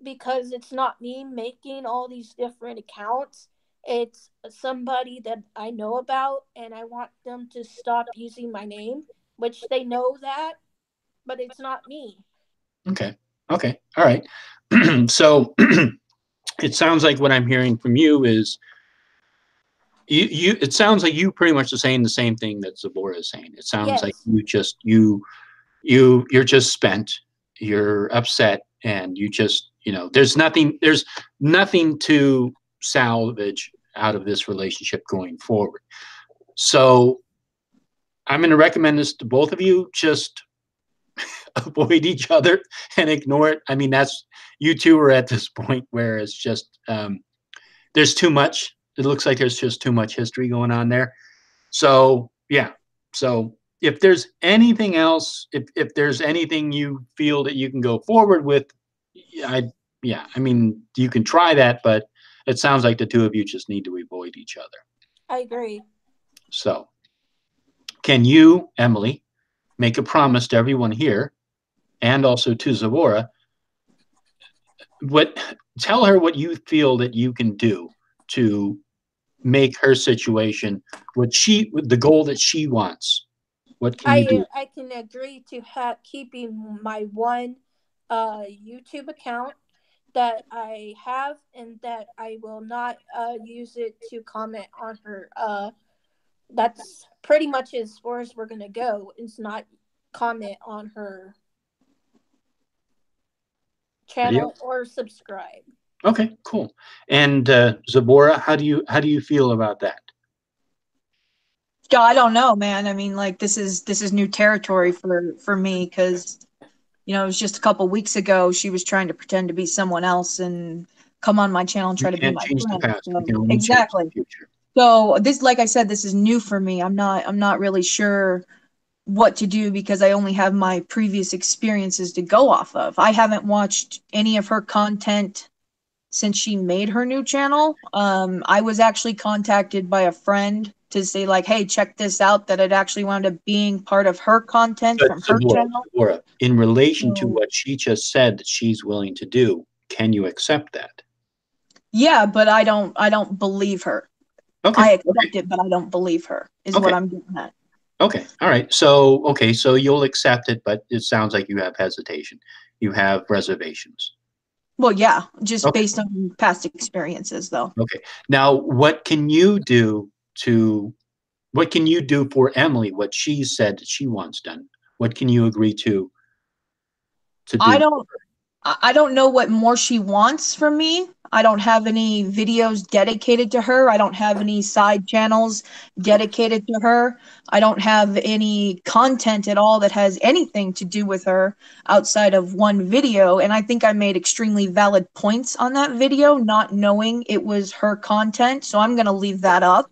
because it's not me making all these different accounts. It's somebody that I know about, and I want them to stop using my name, which they know that, but it's not me. Okay. All right. So it sounds like what I'm hearing from you is it sounds like you pretty much are saying the same thing that Zabora is saying. It sounds like Yes. you're just spent, you're upset, and you just, there's nothing to salvage out of this relationship going forward. So I'm going to recommend this to both of you. Just avoid each other and ignore it. I mean, that's, you two are at this point where it's just, there's too much. It looks like there's just too much history going on there. So, yeah. So if there's anything else, if there's anything you feel that you can go forward with, I mean, you can try that, but it sounds like the two of you just need to avoid each other. I agree. So can you, Emily, make a promise to everyone here and also to Zavora, tell her what you feel that you can do to make her situation the goal that she wants. What can you do? I can agree to keeping my one YouTube account that I have, and that I will not use it to comment on her. That's pretty much as far as we're gonna go. It's not comment on her channel or subscribe. Okay, cool. And Zabora, how do you feel about that? Yeah, I don't know, man. I mean, like, this is new territory for me, because it was just a couple weeks ago she was trying to pretend to be someone else and come on my channel and try to be my change the friend. past. So, exactly. The future. So this, like I said, this is new for me. I'm not really sure what to do, because I only have my previous experiences to go off of. I haven't watched any of her content since she made her new channel. I was actually contacted by a friend to say, like, hey, check this out, that it actually wound up being part of her content from her channel. Zabora, in relation to what she just said that she's willing to do, can you accept that? Yeah, but I don't believe her. Okay. I accept it, but I don't believe her, is what I'm getting at. Okay. All right. So you'll accept it, but it sounds like you have hesitation. You have reservations. Well, yeah, just based on past experiences, though. Okay. Now, what can you do for Emily, what she said that she wants done? What can you agree to do? I don't know what more she wants from me. I don't have any videos dedicated to her. I don't have any side channels dedicated to her. I don't have any content at all that has anything to do with her outside of one video. And I think I made extremely valid points on that video, not knowing it was her content. So I'm going to leave that up.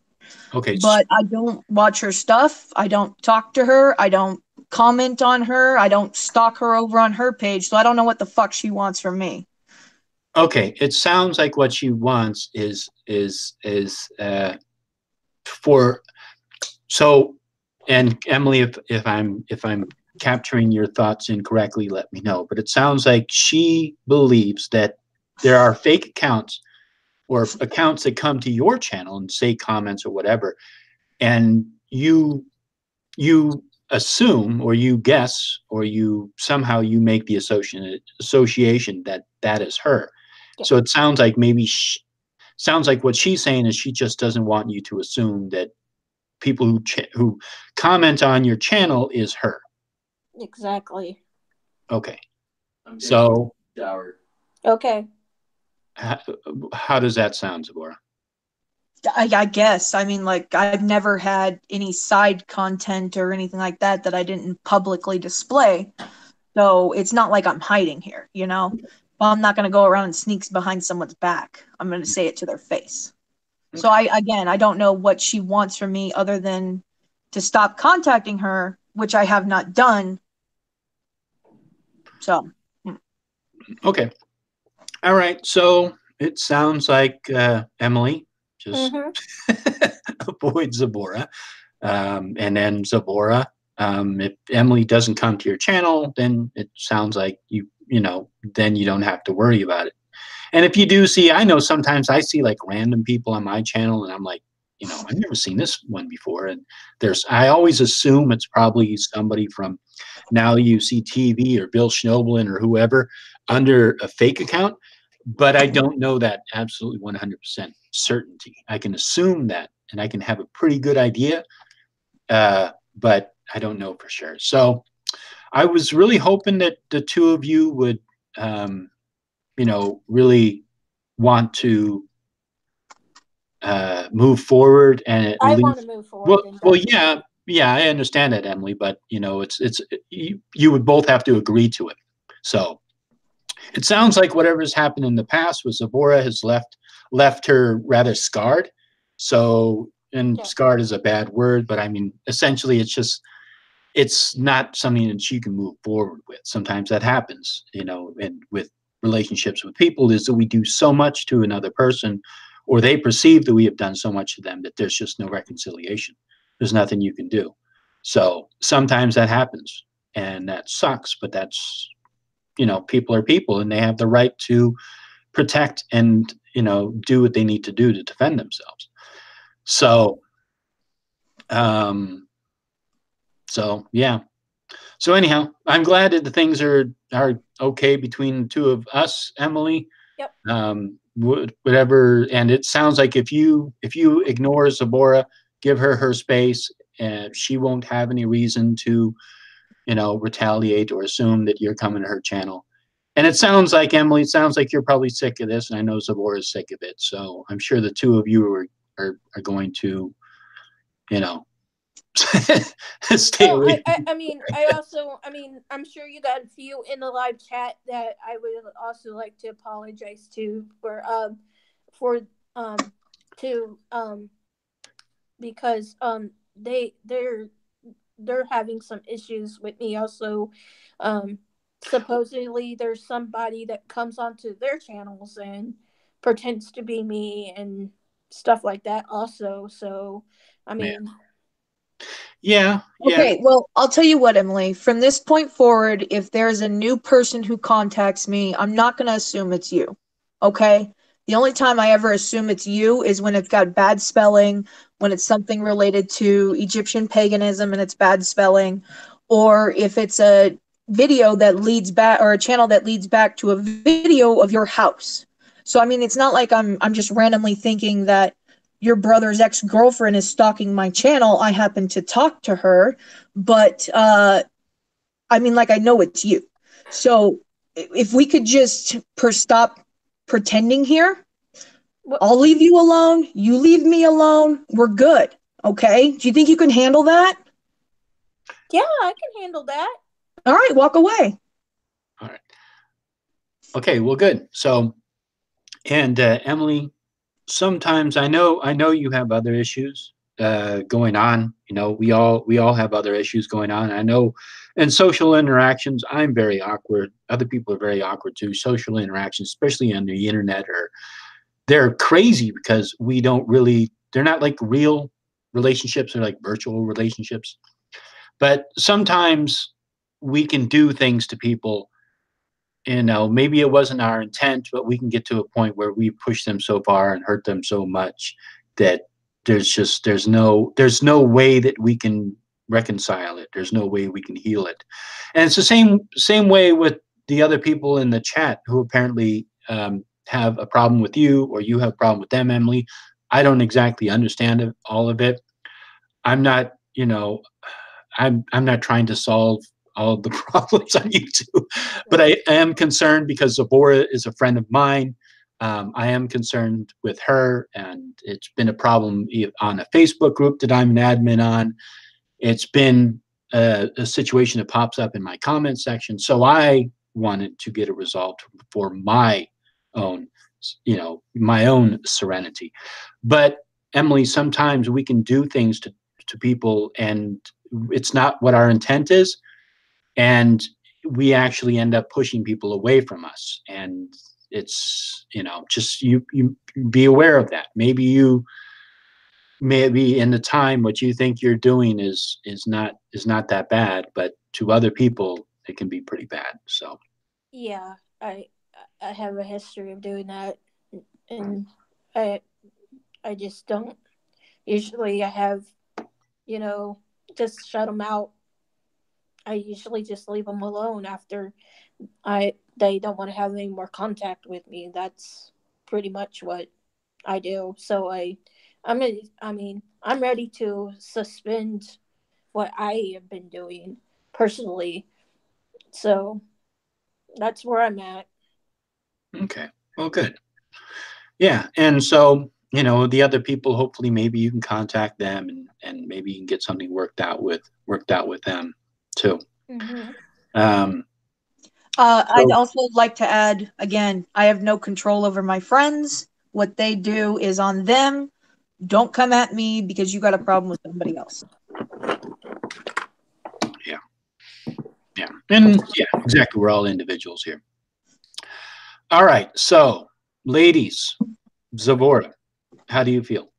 Okay. But I don't watch her stuff. I don't talk to her. I don't comment on her. I don't stalk her over on her page. So I don't know what the fuck she wants from me. Okay, it sounds like what she wants is and Emily, if I'm capturing your thoughts incorrectly, let me know. But it sounds like she believes that there are fake accounts or accounts that come to your channel and say comments or whatever, and you assume or you guess or you somehow you make the association that that is her. Yeah. So it sounds like maybe sounds like what she's saying is she just doesn't want you to assume that people who comment on your channel is her. Exactly. Okay. So Okay. how does that sound, Zabora? I guess. I mean, like, I've never had any side content or anything like that that I didn't publicly display. So it's not like I'm hiding here, you know? Well, I'm not going to go around and sneaks behind someone's back. I'm going to say it to their face. Okay. So I don't know what she wants from me other than to stop contacting her, which I have not done. So. Okay. All right. So it sounds like Emily just avoid Zabora. And then Zabora, if Emily doesn't come to your channel, then it sounds like then you don't have to worry about it. And if you do see, I know sometimes I see like random people on my channel and I'm like, I've never seen this one before. And I always assume it's probably somebody from Now You See TV or Bill Schnoebelen or whoever under a fake account. But I don't know that absolutely 100% certainty. I can assume that and I can have a pretty good idea, but I don't know for sure. So I was really hoping that the two of you would, really want to move forward and at I least want to move forward. well, yeah, I understand that, Emily, but it's you would both have to agree to it. So it sounds like whatever's happened in the past with Zabora has left her rather scarred. So, and scarred is a bad word, but I mean, essentially it's not something that you can move forward with. Sometimes that happens, and with relationships with people is that we do so much to another person or they perceive that we have done so much to them that there's just no reconciliation. There's nothing you can do. So sometimes that happens and that sucks, but that's, people are people and they have the right to protect and, do what they need to do to defend themselves. So, yeah. So anyhow, I'm glad that the things are okay between the two of us, Emily. Yep. Whatever, and it sounds like if you ignore Zabora, give her space, and she won't have any reason to, retaliate or assume that you're coming to her channel. And it sounds like, Emily, you're probably sick of this, and I know Zabora is sick of it. So I'm sure the two of you are going to, stay away. I mean, I'm sure you got a few in the live chat that I would also like to apologize to because they're having some issues with me also. Supposedly there's somebody that comes onto their channels and pretends to be me and stuff like that also. So I mean. Yeah. Okay, well, I'll tell you what, Emily. From this point forward, if there's a new person who contacts me, I'm not going to assume it's you. Okay? The only time I ever assume it's you is when it's got bad spelling, when it's something related to Egyptian paganism and it's bad spelling, or if it's a video that leads back or a channel that leads back to a video of your house. So I mean, it's not like I'm just randomly thinking that your brother's ex-girlfriend is stalking my channel. I happen to talk to her, but I mean, like, I know it's you. So if we could just stop pretending here, I'll leave you alone. You leave me alone. We're good. Okay? Do you think you can handle that? Yeah, I can handle that. All right, walk away. All right. Okay, well, good. So, and Emily, sometimes I know you have other issues going on. We all have other issues going on. I know in social interactions, I'm very awkward. Other people are very awkward too. Social interactions, especially on the internet, they're crazy because they're not like real relationships. They're like virtual relationships. But sometimes we can do things to people maybe it wasn't our intent, but we can get to a point where we push them so far and hurt them so much that there's no way that we can reconcile it. There's no way we can heal it. And it's the same way with the other people in the chat who apparently have a problem with you, or you have a problem with them, Emily. I don't exactly understand all of it. I'm not, I'm not trying to solve all of the problems on YouTube, but I am concerned because Zipporah is a friend of mine. I am concerned with her, and it's been a problem on a Facebook group that I'm an admin on. It's been a situation that pops up in my comment section. So I wanted to get it resolved for my own, my own serenity. But Emily, sometimes we can do things to people, and it's not what our intent is. And we actually end up pushing people away from us. And it's, just you be aware of that. Maybe in the time what you think you're doing is not that bad, but to other people it can be pretty bad. So yeah, I have a history of doing that, and I just don't. Usually I have, just shut them out. I usually just leave them alone after they don't want to have any more contact with me. That's pretty much what I do. So I'm ready to suspend what I have been doing personally. So that's where I'm at. Okay. Well, good. Yeah. And so, the other people, hopefully maybe you can contact them and maybe you can get something worked out with them too. Mm-hmm. I'd also like to add, again, I have no control over my friends. What they do is on them. Don't come at me because you got a problem with somebody else. Yeah. And yeah, exactly. We're all individuals here. All right. So, ladies, Zavora, how do you feel?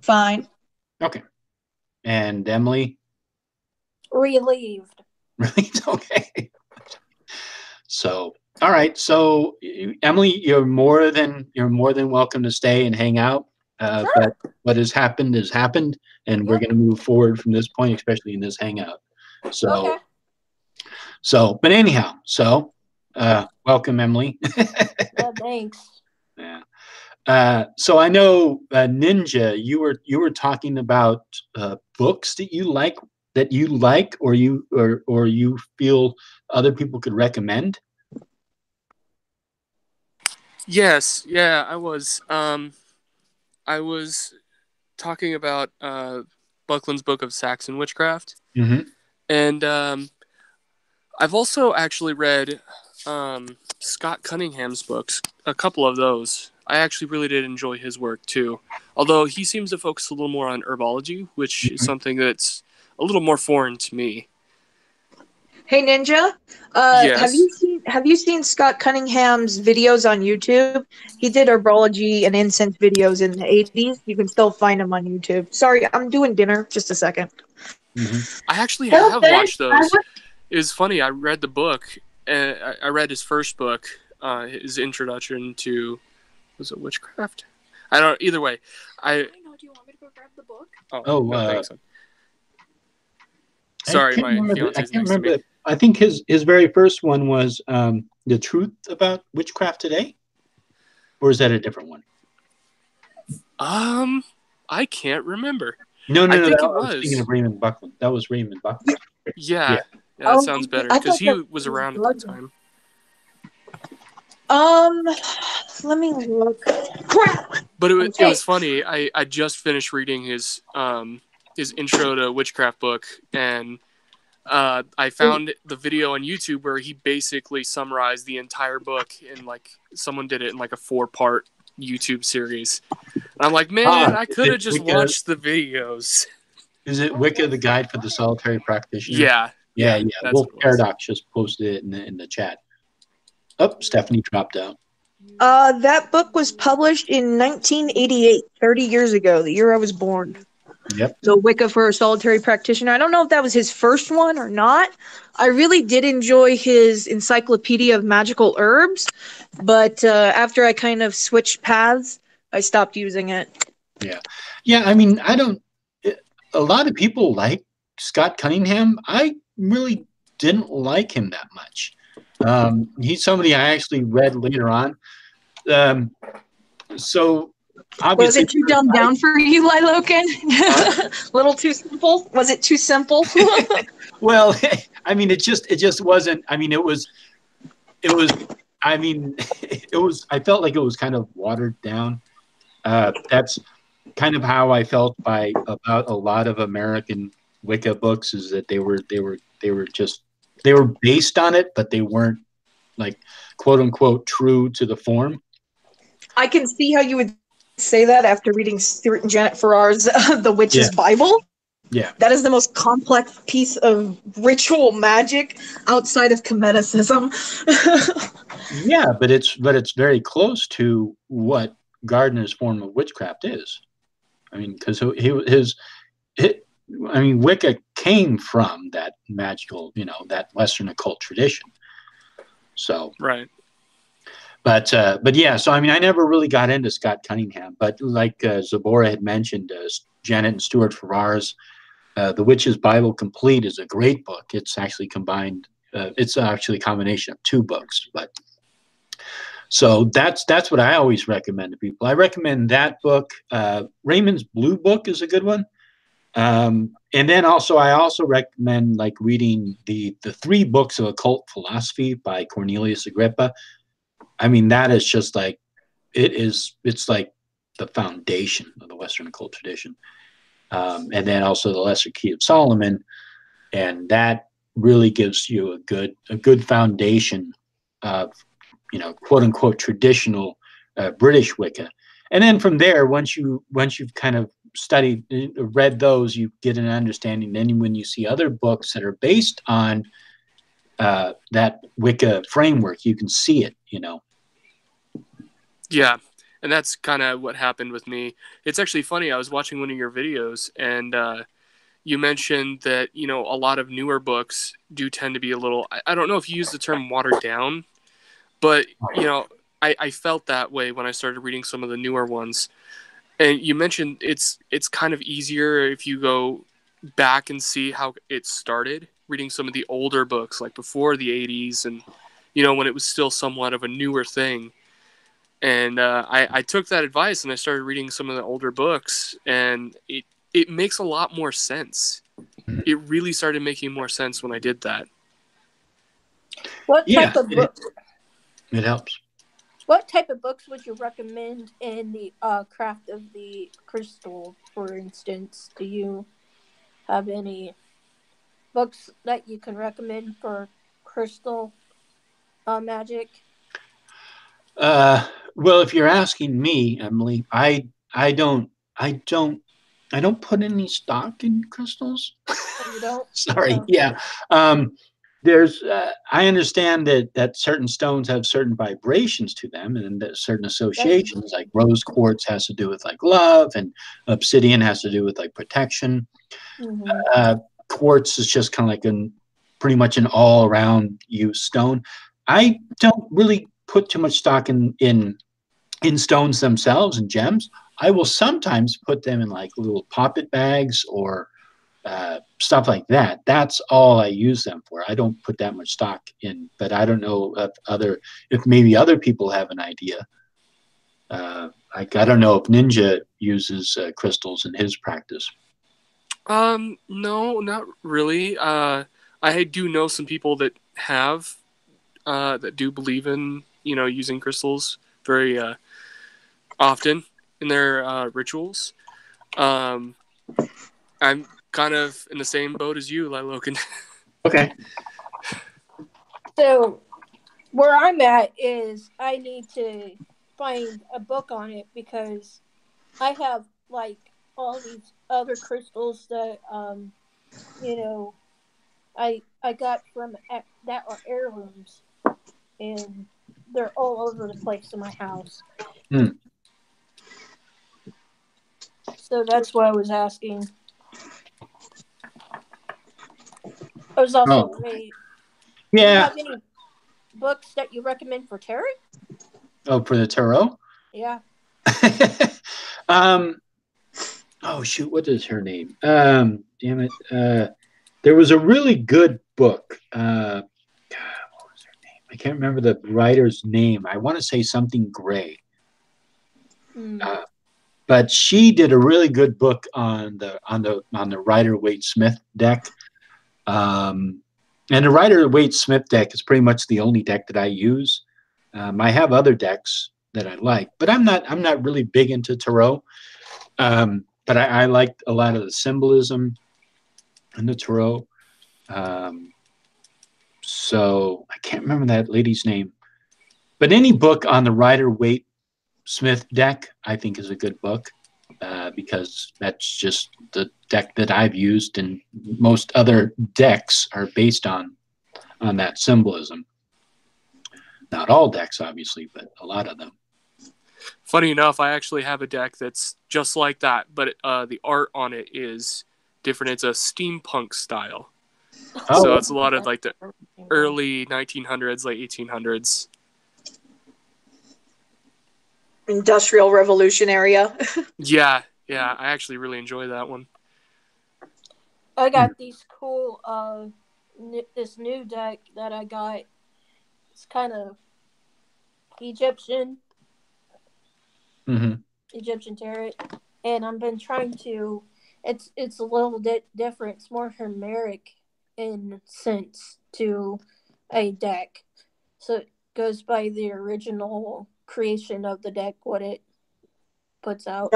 Fine. Okay. And Emily? Relieved. Really? Okay. So, all right. So, Emily, you're more than welcome to stay and hang out. Sure. But what has happened, and we're going to move forward from this point, especially in this hangout. So, Okay. but anyhow, welcome, Emily. Yeah, thanks. Yeah. So I know, Ninja, you were talking about books that you like, or you feel other people could recommend. Yes, yeah, I was. I was talking about Buckland's Book of Saxon Witchcraft, and I've also actually read Scott Cunningham's books, a couple of those. I actually really did enjoy his work too, although he seems to focus a little more on herbology, which is something that's a little more foreign to me. Hey Ninja, Yes. have you seen Scott Cunningham's videos on YouTube? He did herbology and incense videos in the 80s. You can still find them on YouTube. Sorry, I'm doing dinner. Just a second. I actually have watched those. It was funny. I read the book. I read his first book, his introduction to, was it witchcraft? I don't. Either way, I. Do you want me to go grab the book? No, thanks. Sorry, my fiance's next to me. I think his very first one was The Truth About Witchcraft Today, or is that a different one? I can't remember. No, I think I it was thinking of Raymond Buckland. That was Raymond Buckland. Yeah, that sounds better because he was around at that time. Let me look. But it was funny. I just finished reading his intro to witchcraft book, and I found the video on YouTube where he basically summarized the entire book in someone did it in a 4-part YouTube series. And I'm like, man, I could have just watched the videos. Is it Wicca, the Guide for the Solitary Practitioner? Yeah. Wolf Paradox just posted it in the chat. Oh, Stephanie dropped out. That book was published in 1988, 30 years ago, the year I was born. Yep. The Wicca for a Solitary Practitioner. I don't know if that was his first one or not. I really did enjoy his Encyclopedia of Magical Herbs, but after I kind of switched paths, I stopped using it. Yeah. Yeah, I mean, a lot of people like Scott Cunningham. I really didn't like him that much. He's somebody I actually read later on. So Was obviously, it too dumbed down for you, Lilokin? Little too simple? Was it too simple? well, I mean, it just wasn't. I mean, it was. I mean, it was. I felt like it was kind of watered down. That's kind of how I felt about a lot of American Wicca books, is that they were based on it, but they weren't, like, quote unquote true to the form. I can see how you would say that after reading Stuart and Janet Farrar's The Witch's Bible. Yeah. That is the most complex piece of ritual magic outside of Cometicism. Yeah, but it's very close to what Gardner's form of witchcraft is. I mean, because Wicca came from that magical, that Western occult tradition. So Right. But yeah, so I mean, I never really got into Scott Cunningham, but like Zabora had mentioned, Janet and Stuart Farrar's The Witch's Bible Complete is a great book. It's actually combined. It's actually a combination of two books, but so that's what I always recommend to people. I recommend that book. Raymond's Blue Book is a good one. And then I also recommend like reading the 3 books of occult philosophy by Cornelius Agrippa. I mean, that is just like, it's like the foundation of the Western occult tradition. And then also the Lesser Key of Solomon. And that really gives you a good foundation of, quote unquote, traditional British Wicca. And then from there, once you've kind of read those, you get an understanding. Then when you see other books that are based on that Wicca framework, you can see it, Yeah, and that's kind of what happened with me. It's actually funny. I was watching one of your videos, and you mentioned that, a lot of newer books do tend to be a little, I don't know if you use the term watered down, but, I felt that way when I started reading some of the newer ones. And you mentioned it's kind of easier if you go back and see how it started, reading some of the older books, like before the 80s, and, when it was still somewhat of a newer thing. And I took that advice and I started reading some of the older books, and it makes a lot more sense. It really started making more sense when I did that. What type of book? It helps. What type of books would you recommend in the craft of the crystal, for instance? Do you have any books that you can recommend for crystal magic? Well, if you're asking me, Emily, I don't put any stock in crystals. Oh, you don't? Sorry. Oh. Yeah. I understand that certain stones have certain vibrations to them, and that certain associations, like rose quartz has to do with like love, and obsidian has to do with like protection. Mm-hmm. Quartz is just kind of like pretty much an all around use stone. I don't really put too much stock in stones themselves and gems. I will sometimes put them in like little poppet bags or stuff like that. That's all I use them for. I don't put that much stock in, but I don't know if maybe other people have an idea. I don't know if Ninja uses crystals in his practice. No, not really. I do know some people that have that do believe in, using crystals very often in their rituals. I'm kind of in the same boat as you, Lilokin. Okay. So where I'm at is I need to find a book on it, because I have like all these other crystals that I got from that are heirlooms, and they're all over the place in my house. So that's why I was asking. was also Oh. great. Do you Yeah. have any books that you recommend for tarot? Oh, for the tarot? Yeah. Oh shoot, what is her name? Damn it. There was a really good book. God, what was her name? I can't remember the writer's name. I want to say something Gray. But she did a really good book on the Rider-Waite-Smith deck. And the Rider-Waite-Smith deck is pretty much the only deck that I use. I have other decks that I like, but I'm not really big into tarot. But I liked a lot of the symbolism in the tarot. So I can't remember that lady's name. But any book on the Rider-Waite-Smith deck, I think, is a good book because that's just the deck that I've used, and most other decks are based on that symbolism. Not all decks, obviously, but a lot of them. Funny enough, I actually have a deck that's just like that, but the art on it is different. It's a steampunk style. Oh. So it's a lot of like the early 1900s, late 1800s. Industrial Revolution area. Yeah, I actually really enjoy that one. I got these cool this new deck that I got. It's kind of Egyptian. Mm-hmm. Egyptian tarot, and I've been trying to. It's a little bit different. It's more Homeric in sense to a deck, so it goes by the original creation of the deck, what it puts out.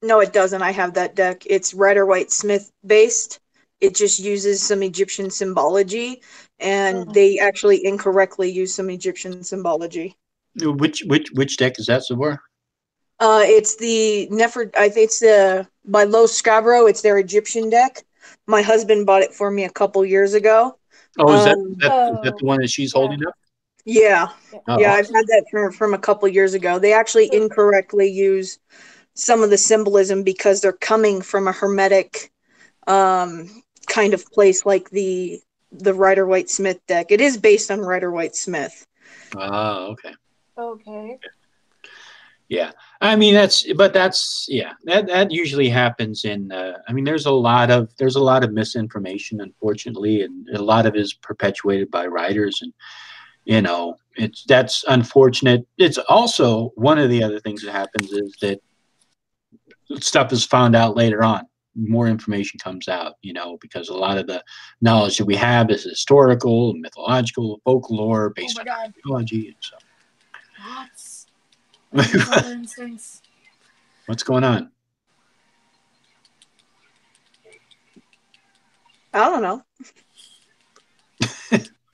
No, it doesn't. I have that deck. It's Rider-Waite-Smith based. It just uses some Egyptian symbology, and they actually incorrectly use some Egyptian symbology. Which deck is that, Sabor? It's the I think it's by Los Scabro. It's their Egyptian deck. My husband bought it for me a couple years ago. Oh, is that the one that she's holding up? Yeah. Oh. Yeah, I've had that from a couple years ago. They actually incorrectly use some of the symbolism because they're coming from a hermetic kind of place, like the Rider-Waite-Smith deck. It is based on Rider-Waite-Smith. Oh, okay. Okay. Yeah, I mean that usually happens in. I mean, there's a lot of misinformation, unfortunately, and a lot of it is perpetuated by writers, and that's unfortunate. It's also one of the other things that happens is that stuff is found out later on. More information comes out, because a lot of the knowledge that we have is historical, mythological, folklore, based on archaeology, and so. What's going on? I don't know.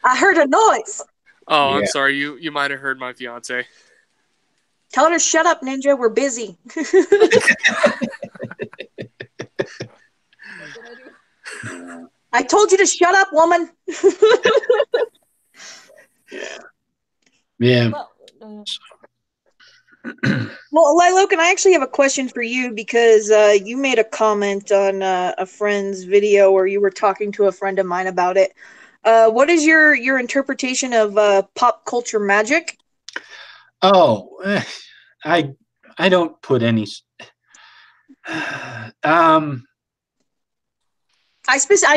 I heard a noise. Oh, yeah. I'm sorry. You might have heard my fiance. Tell her to shut up, Ninja. We're busy. I told you to shut up, woman. Yeah. Well, Lilocan, I actually have a question for you because you made a comment on a friend's video where you were talking to a friend of mine about it. What is your interpretation of pop culture magic? Oh, I don't put any. I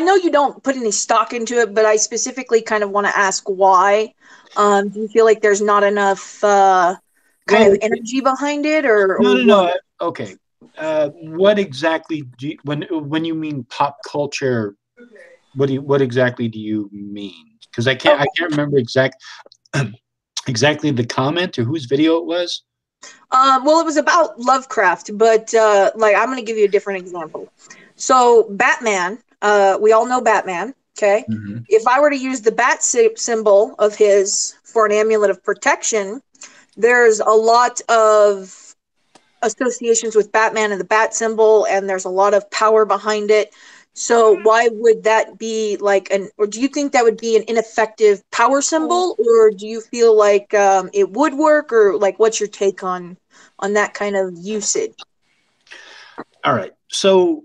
know you don't put any stock into it, but I specifically kind of want to ask why. Do you feel like there's not enough kind of energy behind it, or no? Okay. What exactly do you, when you mean pop culture? What exactly do you mean? Because I can't remember exactly the comment or whose video it was. Well, it was about Lovecraft, but like I'm going to give you a different example. So Batman, we all know Batman. Okay. Mm-hmm. If I were to use the bat symbol of his for an amulet of protection, there's a lot of associations with Batman and the bat symbol, and there's a lot of power behind it. So why would that be or do you think that would be an ineffective power symbol, or do you feel like it would work, or like what's your take on that kind of usage? All right. So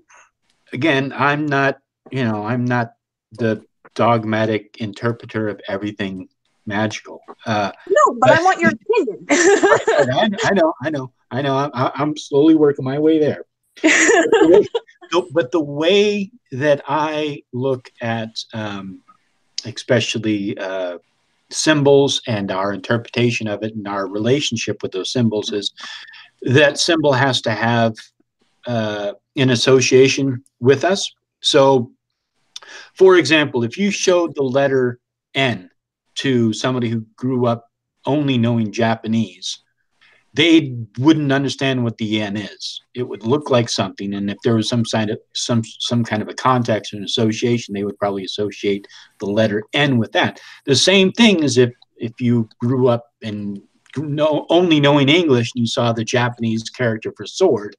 again, I'm not the dogmatic interpreter of everything magical. No, but I want your opinion. I know. I'm slowly working my way there. But the way that I look at, especially symbols and our interpretation of it and our relationship with those symbols, is that symbol has to have an association with us. So, for example, if you showed the letter N to somebody who grew up only knowing Japanese, they wouldn't understand what the N is. It would look like something, and if there was some kind of a context and association, they would probably associate the letter N with that. The same thing as if you grew up and only knowing English and you saw the Japanese character for sword,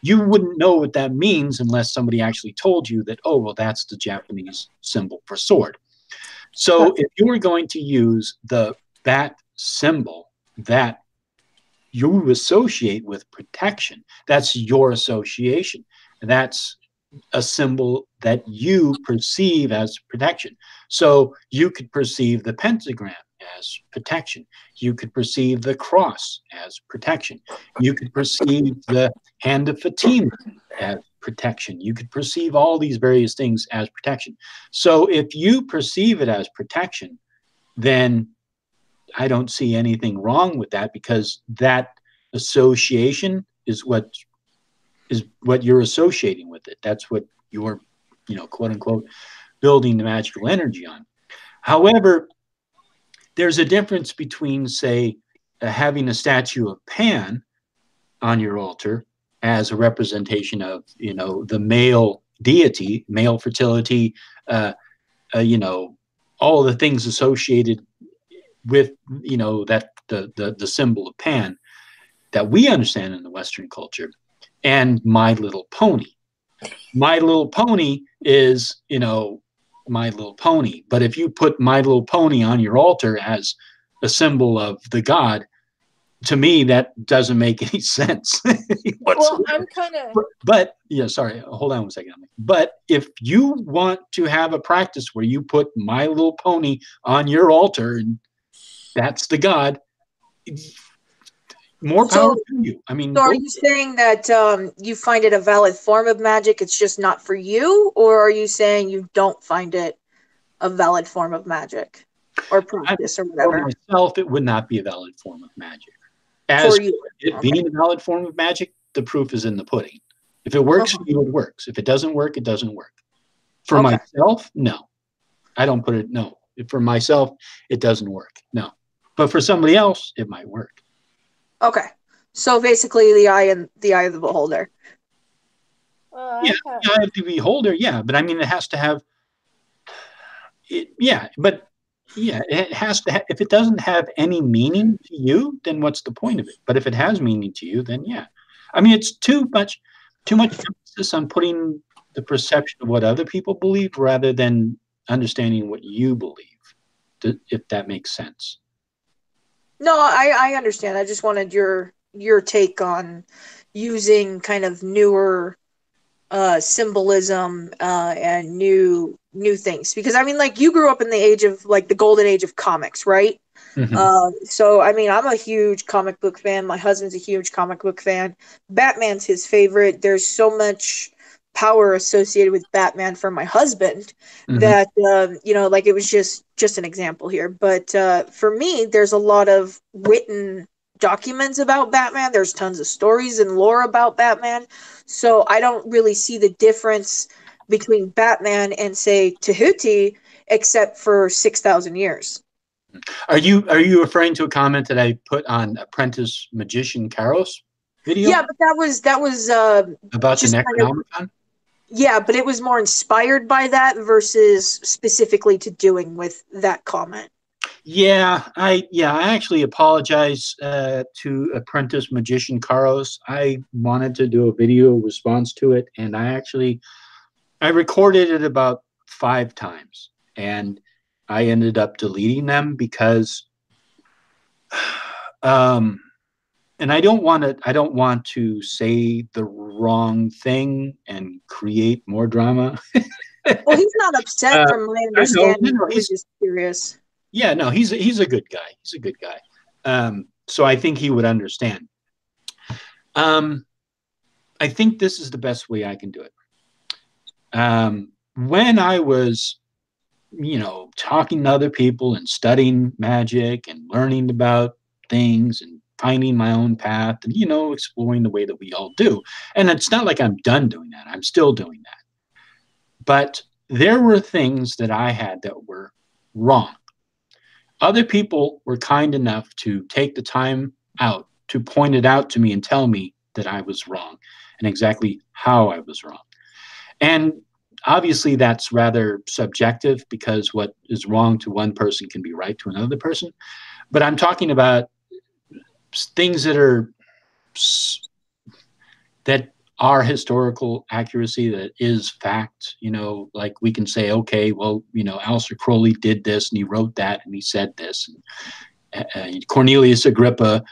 you wouldn't know what that means unless somebody actually told you that, oh, well, that's the Japanese symbol for sword. So if you were going to use that symbol that you associate with protection, that's your association. That's a symbol that you perceive as protection. So you could perceive the pentagram as protection. You could perceive the cross as protection. You could perceive the hand of Fatima as protection. You could perceive all these various things as protection. So if you perceive it as protection, then I don't see anything wrong with that, because that association is what you're associating with it. That's what you're, quote unquote, building the magical energy on. However, there's a difference between, say, having a statue of Pan on your altar as a representation of, the male deity, male fertility, all the things associated with, that the symbol of Pan that we understand in the Western culture, and My Little Pony. My Little Pony is, My Little Pony. But if you put My Little Pony on your altar as a symbol of the god, to me, that doesn't make any sense. Well, I'm kind of... But, yeah, sorry, hold on one second. But if you want to have a practice where you put My Little Pony on your altar, and that's the god, more power to you. I mean, so are you saying that you find it a valid form of magic, it's just not for you? Or are you saying you don't find it a valid form of magic or practice or whatever? For myself, it would not be a valid form of magic. As for you, it being a valid form of magic, the proof is in the pudding. If it works for you, it works. If it doesn't work, it doesn't work. For myself, no. I don't put it, no. For myself, it doesn't work, no. But for somebody else, it might work. Okay. So basically the eye of the beholder. The eye of the beholder, yeah. But I mean, it has to have, it has to if it doesn't have any meaning to you, then what's the point of it? But if it has meaning to you, then yeah. I mean, it's too much emphasis on putting the perception of what other people believe rather than understanding what you believe, if that makes sense. No, I understand. I just wanted your take on using kind of newer symbolism and new things, because I mean, like, you grew up in the age of, like, the golden age of comics, right? So I mean, I'm a huge comic book fan. My husband's a huge comic book fan. Batman's his favorite. There's so much power associated with Batman for my husband that like, it was just an example here, but for me, there's a lot of written documents about Batman. There's tons of stories and lore about Batman, so I don't really see the difference between Batman and, say, Tahuti, except for 6,000 years. Are you referring to a comment that I put on Apprentice Magician Karos video? Yeah, but that was about the Necronomicon? Yeah, but it was more inspired by that versus specifically to doing with that comment. Yeah, I actually apologize to Apprentice Magician Karos. I wanted to do a video response to it, and I recorded it about 5 times, and I ended up deleting them because and I don't want to say the wrong thing and create more drama. Well, he's not upset from my I know, understanding. I was just curious. Yeah, no, he's a good guy. He's a good guy. So I think he would understand. I think this is the best way I can do it. When I was, talking to other people and studying magic and learning about things and finding my own path and, exploring the way that we all do. And it's not like I'm done doing that. I'm still doing that. But there were things that I had that were wrong. Other people were kind enough to take the time out to point it out to me and tell me that I was wrong and exactly how I was wrong. And obviously that's rather subjective because what is wrong to one person can be right to another person. But I'm talking about things that are historical accuracy, that is fact, like we can say, okay, well, Aleister Crowley did this and he wrote that and he said this. And, Cornelius Agrippa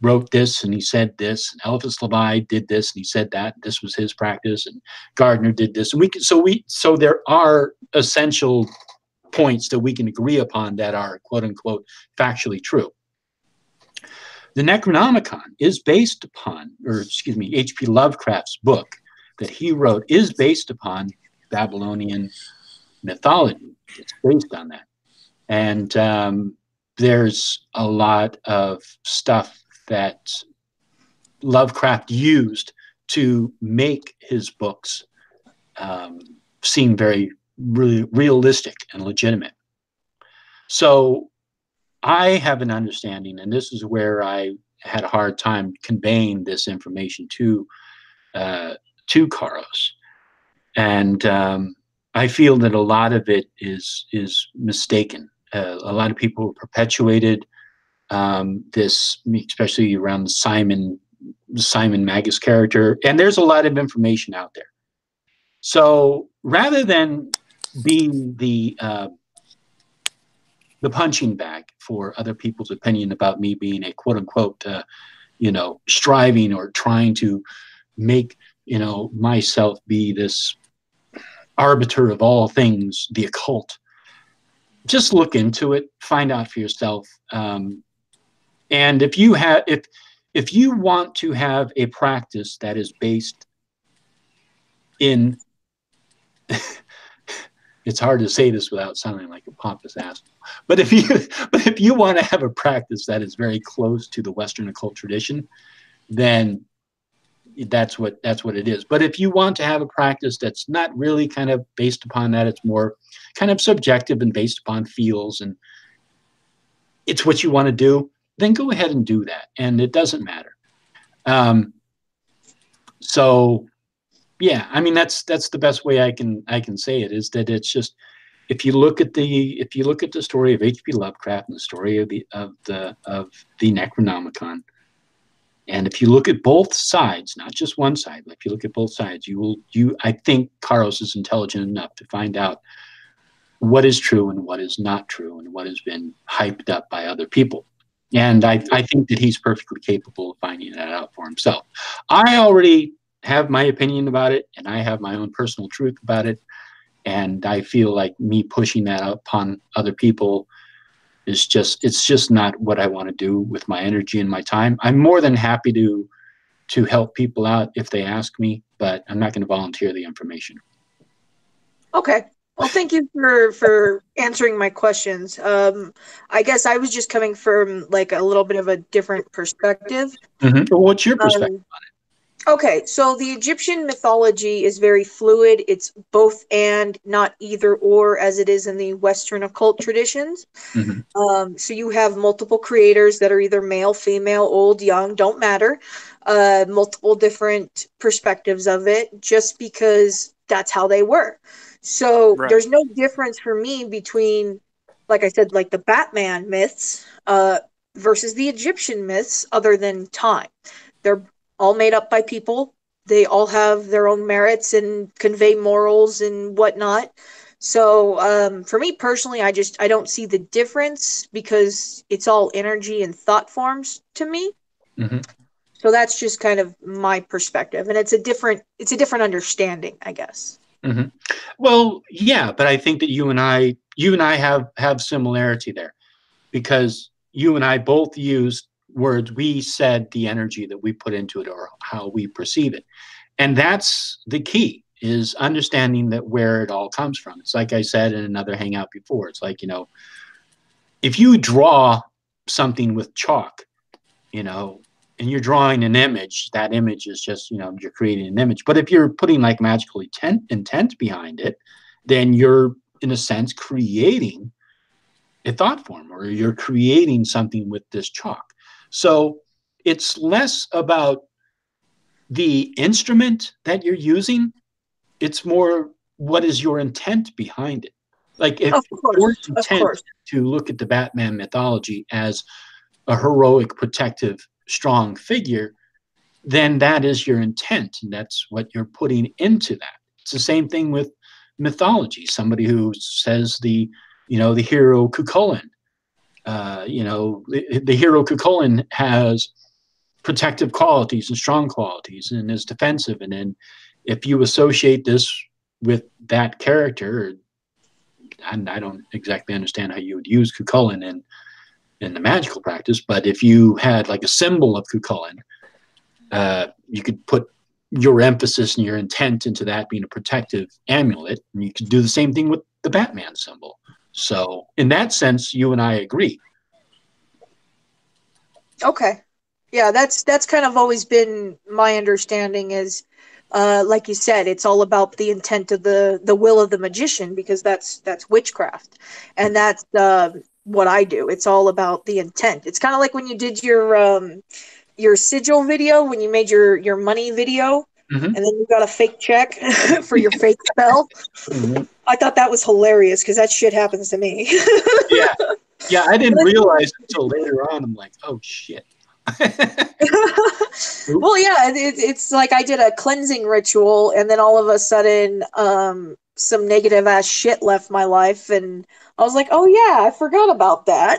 wrote this and he said this, and Eliphas Levi did this and he said that, and this was his practice, and Gardner did this. And so there are essential points that we can agree upon that are quote unquote factually true. The Necronomicon is based upon, H.P. Lovecraft's book that he wrote is based upon Babylonian mythology. It's based on that. And there's a lot of stuff that Lovecraft used to make his books seem very really realistic and legitimate. So I have an understanding, and this is where I had a hard time conveying this information to Karos. And I feel that a lot of it is mistaken. A lot of people perpetuated this, especially around the Simon Magus character, and there's a lot of information out there. So rather than being the punching bag for other people's opinion about me being a quote unquote, striving or trying to make, myself be this arbiter of all things, the occult, just look into it, find out for yourself. And if you want to have a practice that is based in, it's hard to say this without sounding like a pompous asshole, but if you want to have a practice that is very close to the Western occult tradition, then that's what it is. But if you want to have a practice that's not really kind of based upon that, it's more kind of subjective and based upon feels, and it's what you want to do, then go ahead and do that, and it doesn't matter. So yeah, I mean that's the best way I can say it, is that it's just, if you look at the story of H.P. Lovecraft and the story of the Necronomicon, and if you look at both sides, not just one side, but if you look at both sides, I think Karos is intelligent enough to find out what is true and what is not true and what has been hyped up by other people. And I think that he's perfectly capable of finding that out for himself. I already have my opinion about it, and I have my own personal truth about it. And I feel like me pushing that upon other people it's just not what I want to do with my energy and my time. I'm more than happy to help people out if they ask me, but I'm not going to volunteer the information. Okay. Well, thank you for answering my questions. I guess I was just coming from like a little bit of a different perspective. Mm-hmm. Well, what's your perspective on it? Okay, so the Egyptian mythology is very fluid. It's both and, not either or, as it is in the Western occult traditions. Mm-hmm. So you have multiple creators that are either male, female, old, young, don't matter. Multiple different perspectives of it, just because that's how they were. So right. There's no difference for me between, like I said, like the Batman myths versus the Egyptian myths, other than time. They're all made up by people. They all have their own merits and convey morals and whatnot. So for me personally, I don't see the difference, because it's all energy and thought forms to me. Mm-hmm. So that's just kind of my perspective, and it's a different understanding, I guess. Mm-hmm. Well, yeah, but I think that you and I have similarity there, because you and I both used words. We said the energy that we put into it, or how we perceive it, and that's the key, is understanding that where it all comes from. It's like I said in another hangout before. It's like, if you draw something with chalk, you know, and you're drawing an image, that image is just, you're creating an image. But if you're putting like magical intent behind it, then you're, in a sense, creating a thought form, or you're creating something with this chalk. So it's less about the instrument that you're using. It's more, what is your intent behind it? Like, if your intent to look at the Batman mythology as a heroic, protective, strong figure, then that is your intent, and that's what you're putting into that. It's the same thing with mythology. Somebody who says the hero Cuchulainn, the hero Cuchulainn has protective qualities and strong qualities and is defensive, and then if you associate this with that character, and I don't exactly understand how you would use Cuchulainn in the magical practice, but if you had like a symbol of Cuchulainn, you could put your emphasis and your intent into that being a protective amulet, and you could do the same thing with the Batman symbol. So in that sense, you and I agree. Okay. Yeah, that's kind of always been my understanding, is like you said, it's all about the intent of the will of the magician, because that's witchcraft. And that's what I do. It's all about the intent. It's kind of like when you did your sigil video, when you made your money video, and then you got a fake check for your fake spell. I thought that was hilarious, because that shit happens to me. Yeah, I didn't realize until later on. I'm like, oh shit. Well, yeah, it's like I did a cleansing ritual, and then all of a sudden, some negative ass shit left my life, and I was like, oh yeah, I forgot about that.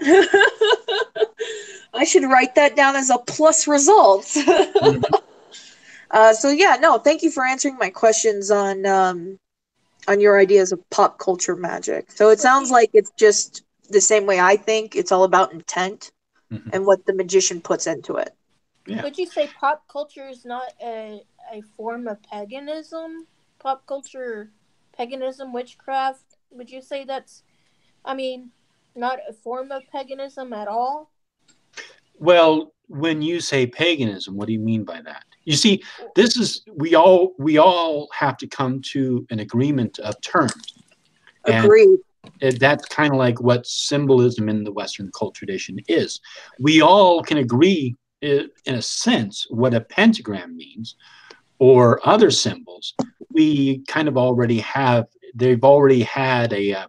I should write that down as a plus result. So yeah, no, thank you for answering my questions on your ideas of pop culture magic. So it sounds like it's just the same way I think. It's all about intent and what the magician puts into it. Yeah. Would you say pop culture is not a form of paganism? Pop culture, paganism, witchcraft? Would you say that's, not a form of paganism at all? Well, when you say paganism, what do you mean by that? You see, this is, we all have to come to an agreement of terms. Agreed. And that's kind of like what symbolism in the Western occult tradition is. We all can agree, in a sense, what a pentagram means, or other symbols. We kind of already have, they've already had a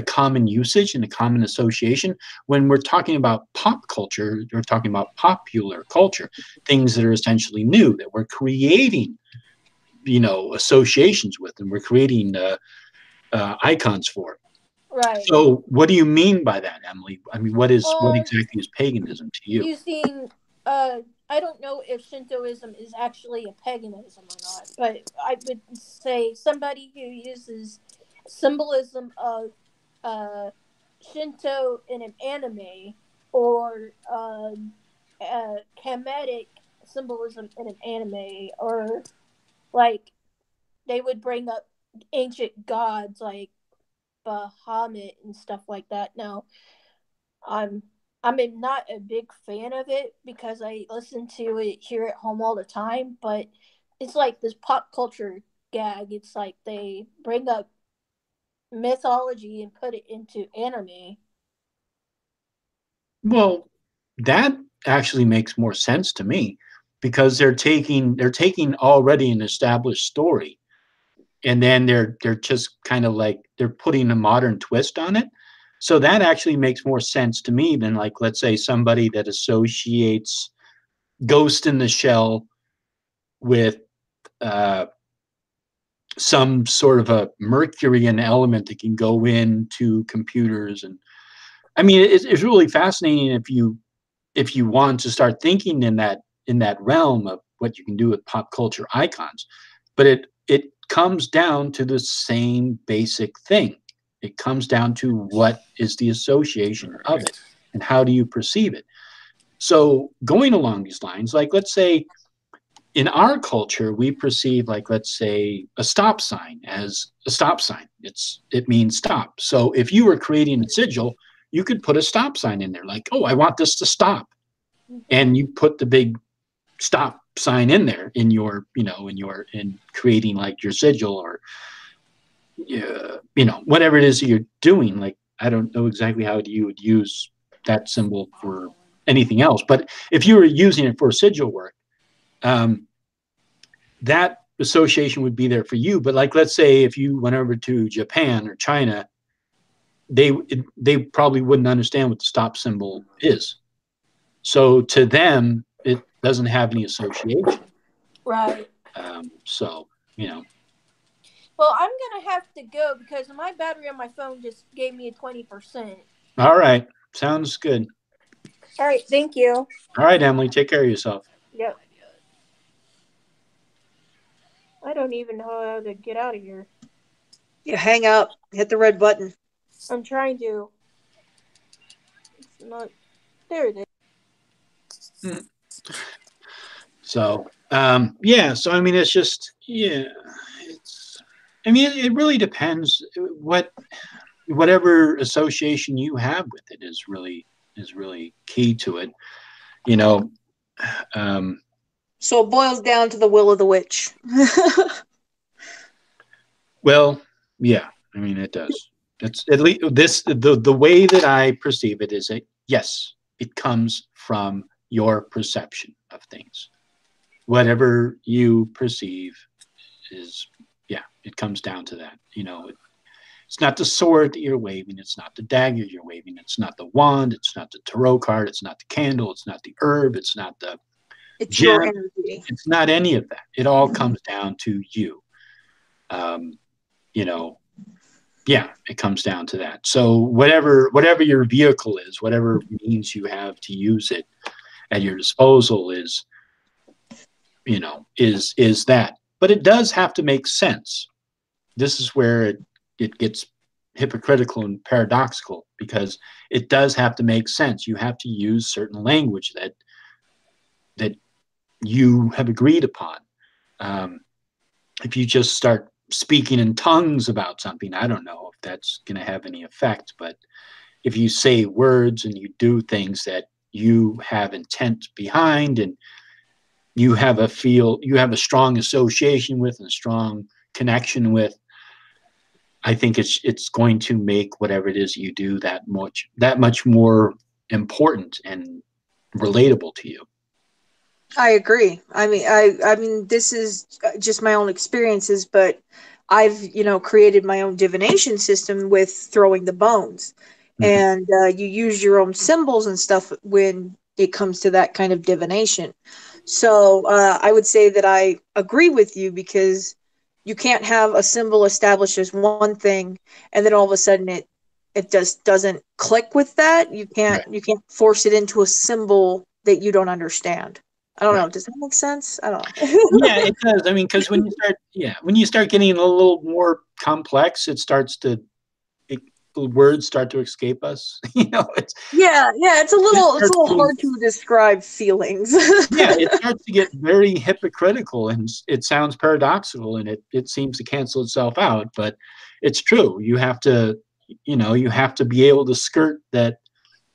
common usage and a common association. When we're talking about pop culture, we're talking about popular culture, things that are essentially new, that we're creating, associations with, and we're creating icons for. Right. So what do you mean by that, Emily? I mean, what exactly is paganism to you? Using, I don't know if Shintoism is actually a paganism or not, but I would say somebody who uses symbolism of Shinto in an anime, or Kemetic symbolism in an anime, or like they would bring up ancient gods like Bahamut and stuff like that. Now, I'm not a big fan of it because I listen to it here at home all the time, but it's like this pop culture gag. It's like they bring up mythology and put it into anime. Well, that actually makes more sense to me, because they're taking already an established story, and then they're just kind of like they're putting a modern twist on it. So that actually makes more sense to me than, like, let's say somebody that associates Ghost in the Shell with some sort of a Mercurian element that can go into computers. And I mean, it's really fascinating if you want to start thinking in that realm of what you can do with pop culture icons. But it comes down to the same basic thing. It comes down to what is the association of it and how do you perceive it. So going along these lines, like let's say in our culture, we perceive, like, let's say a stop sign as a stop sign. It means stop. So if you were creating a sigil, you could put a stop sign in there, like, oh, I want this to stop. And you put the big stop sign in there in your, in creating like your sigil or, whatever it is that you're doing. Like, I don't know exactly how you would use that symbol for anything else, but if you were using it for sigil work, that association would be there for you. But like, let's say if you went over to Japan or China, they probably wouldn't understand what the stop symbol is. So to them, it doesn't have any association. Right. So, Well, I'm going to have to go because my battery on my phone just gave me a 20%. All right. Sounds good. All right. Thank you. All right, Emily. Take care of yourself. Yep. I don't even know how to get out of here. You hang up, hit the red button. I'm trying to. It's not. There it is. So, yeah. So, I mean, it's just, yeah. It really depends. Whatever association you have with it is really key to it. So it boils down to the will of the witch. Well, yeah. I mean, it does. It's at least the way that I perceive it is yes, it comes from your perception of things. Whatever you perceive is, yeah, it comes down to that. It's not the sword that you're waving. It's not the dagger you're waving. It's not the wand. It's not the tarot card. It's not the candle. It's not the herb. It's not the It's gem. your energy. It's not any of that. It all comes down to you. Yeah, it comes down to that. So whatever your vehicle is, whatever means you have to use it at your disposal is that. But it does have to make sense. This is where it gets hypocritical and paradoxical, because it does have to make sense. You have to use certain language that you have agreed upon. If you just start speaking in tongues about something, I don't know if that's going to have any effect. But if you say words and you do things that you have intent behind and you have a strong association with and a strong connection with, I think it's going to make whatever it is you do that much more important and relatable to you. I agree. I mean, this is just my own experiences, but I've, created my own divination system with throwing the bones. And you use your own symbols and stuff when it comes to that kind of divination. So I would say that I agree with you, because you can't have a symbol established as one thing and then all of a sudden it just doesn't click with that. You can't force it into a symbol that you don't understand. I don't know. Does that make sense? I don't know. Yeah, it does. I mean, because when you start getting a little more complex, the words start to escape us. It's a little hard to describe feelings. Yeah, it starts to get very hypocritical and it sounds paradoxical, and it seems to cancel itself out. But it's true. You have to be able to skirt that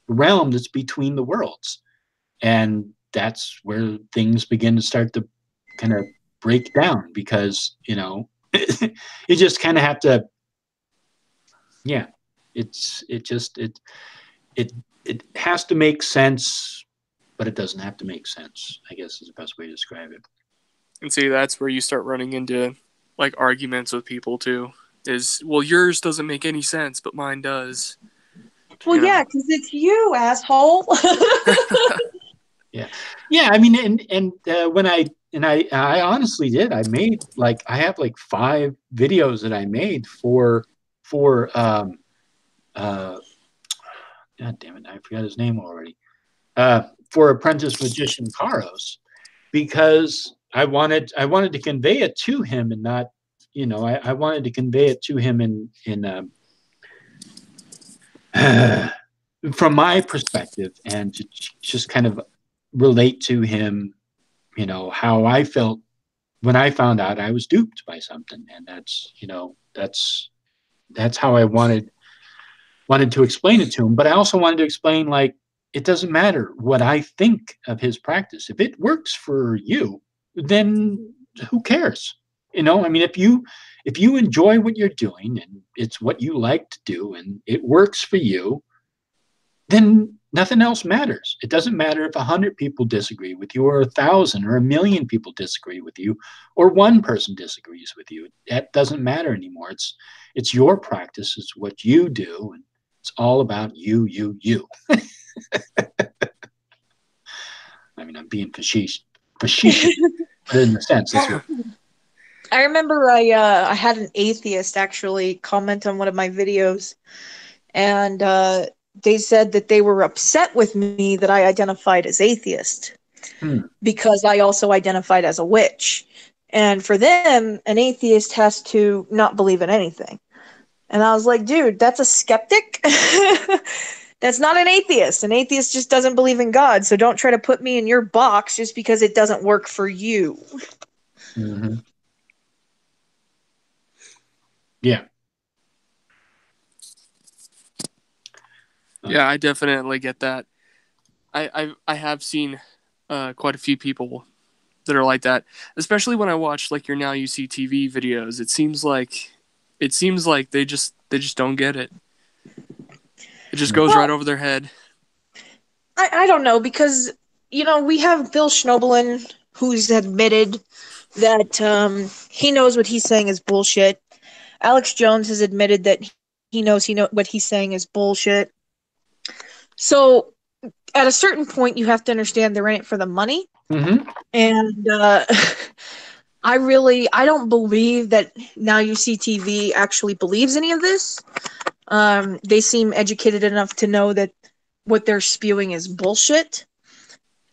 realm that's between the worlds, and that's where things begin to start to kind of break down, because you just kind of have to, it has to make sense, but it doesn't have to make sense, I guess is the best way to describe it. And see, that's where you start running into like arguments with people too, is, well, yours doesn't make any sense but mine does. Well, yeah, because it's you, asshole. Yeah. I mean, and when I honestly did. I made I have 5 videos that I made for God damn it, I forgot his name already. For Apprentice Magician Karos, because I wanted to convey it to him and not you know, I wanted to convey it to him from my perspective, and to just kind of relate to him, you know, how I felt when I found out I was duped by something. And that's, you know, that's how I wanted to explain it to him. But I also wanted to explain, like, it doesn't matter what I think of his practice. If it works for you, then who cares? You know, I mean, if you enjoy what you're doing and it's what you like to do and it works for you, then nothing else matters. It doesn't matter if 100 people disagree with you, or 1,000 or 1,000,000 people disagree with you, or one person disagrees with you. That doesn't matter anymore. It's your practice. It's what you do, and it's all about you. I mean, I'm being facetious, but in a sense, that's what. I remember I had an atheist actually comment on one of my videos, and they said that they were upset with me that I identified as atheist because I also identified as a witch. And for them, an atheist has to not believe in anything. And I was like, dude, that's a skeptic. That's not an atheist. An atheist just doesn't believe in God. So don't try to put me in your box just because it doesn't work for you. Mm-hmm. Yeah. Yeah, I definitely get that. I have seen quite a few people that are like that, especially when I watch like your Now You See TV videos. It seems like they just don't get it. It just goes right over their head. I don't know, because, you know, we have Bill Schnoebelen, who's admitted that he knows what he's saying is bullshit. Alex Jones has admitted that he knows what he's saying is bullshit. So at a certain point, you have to understand they're in it for the money. Mm-hmm. And I don't believe that Now You See TV actually believes any of this. They seem educated enough to know that what they're spewing is bullshit.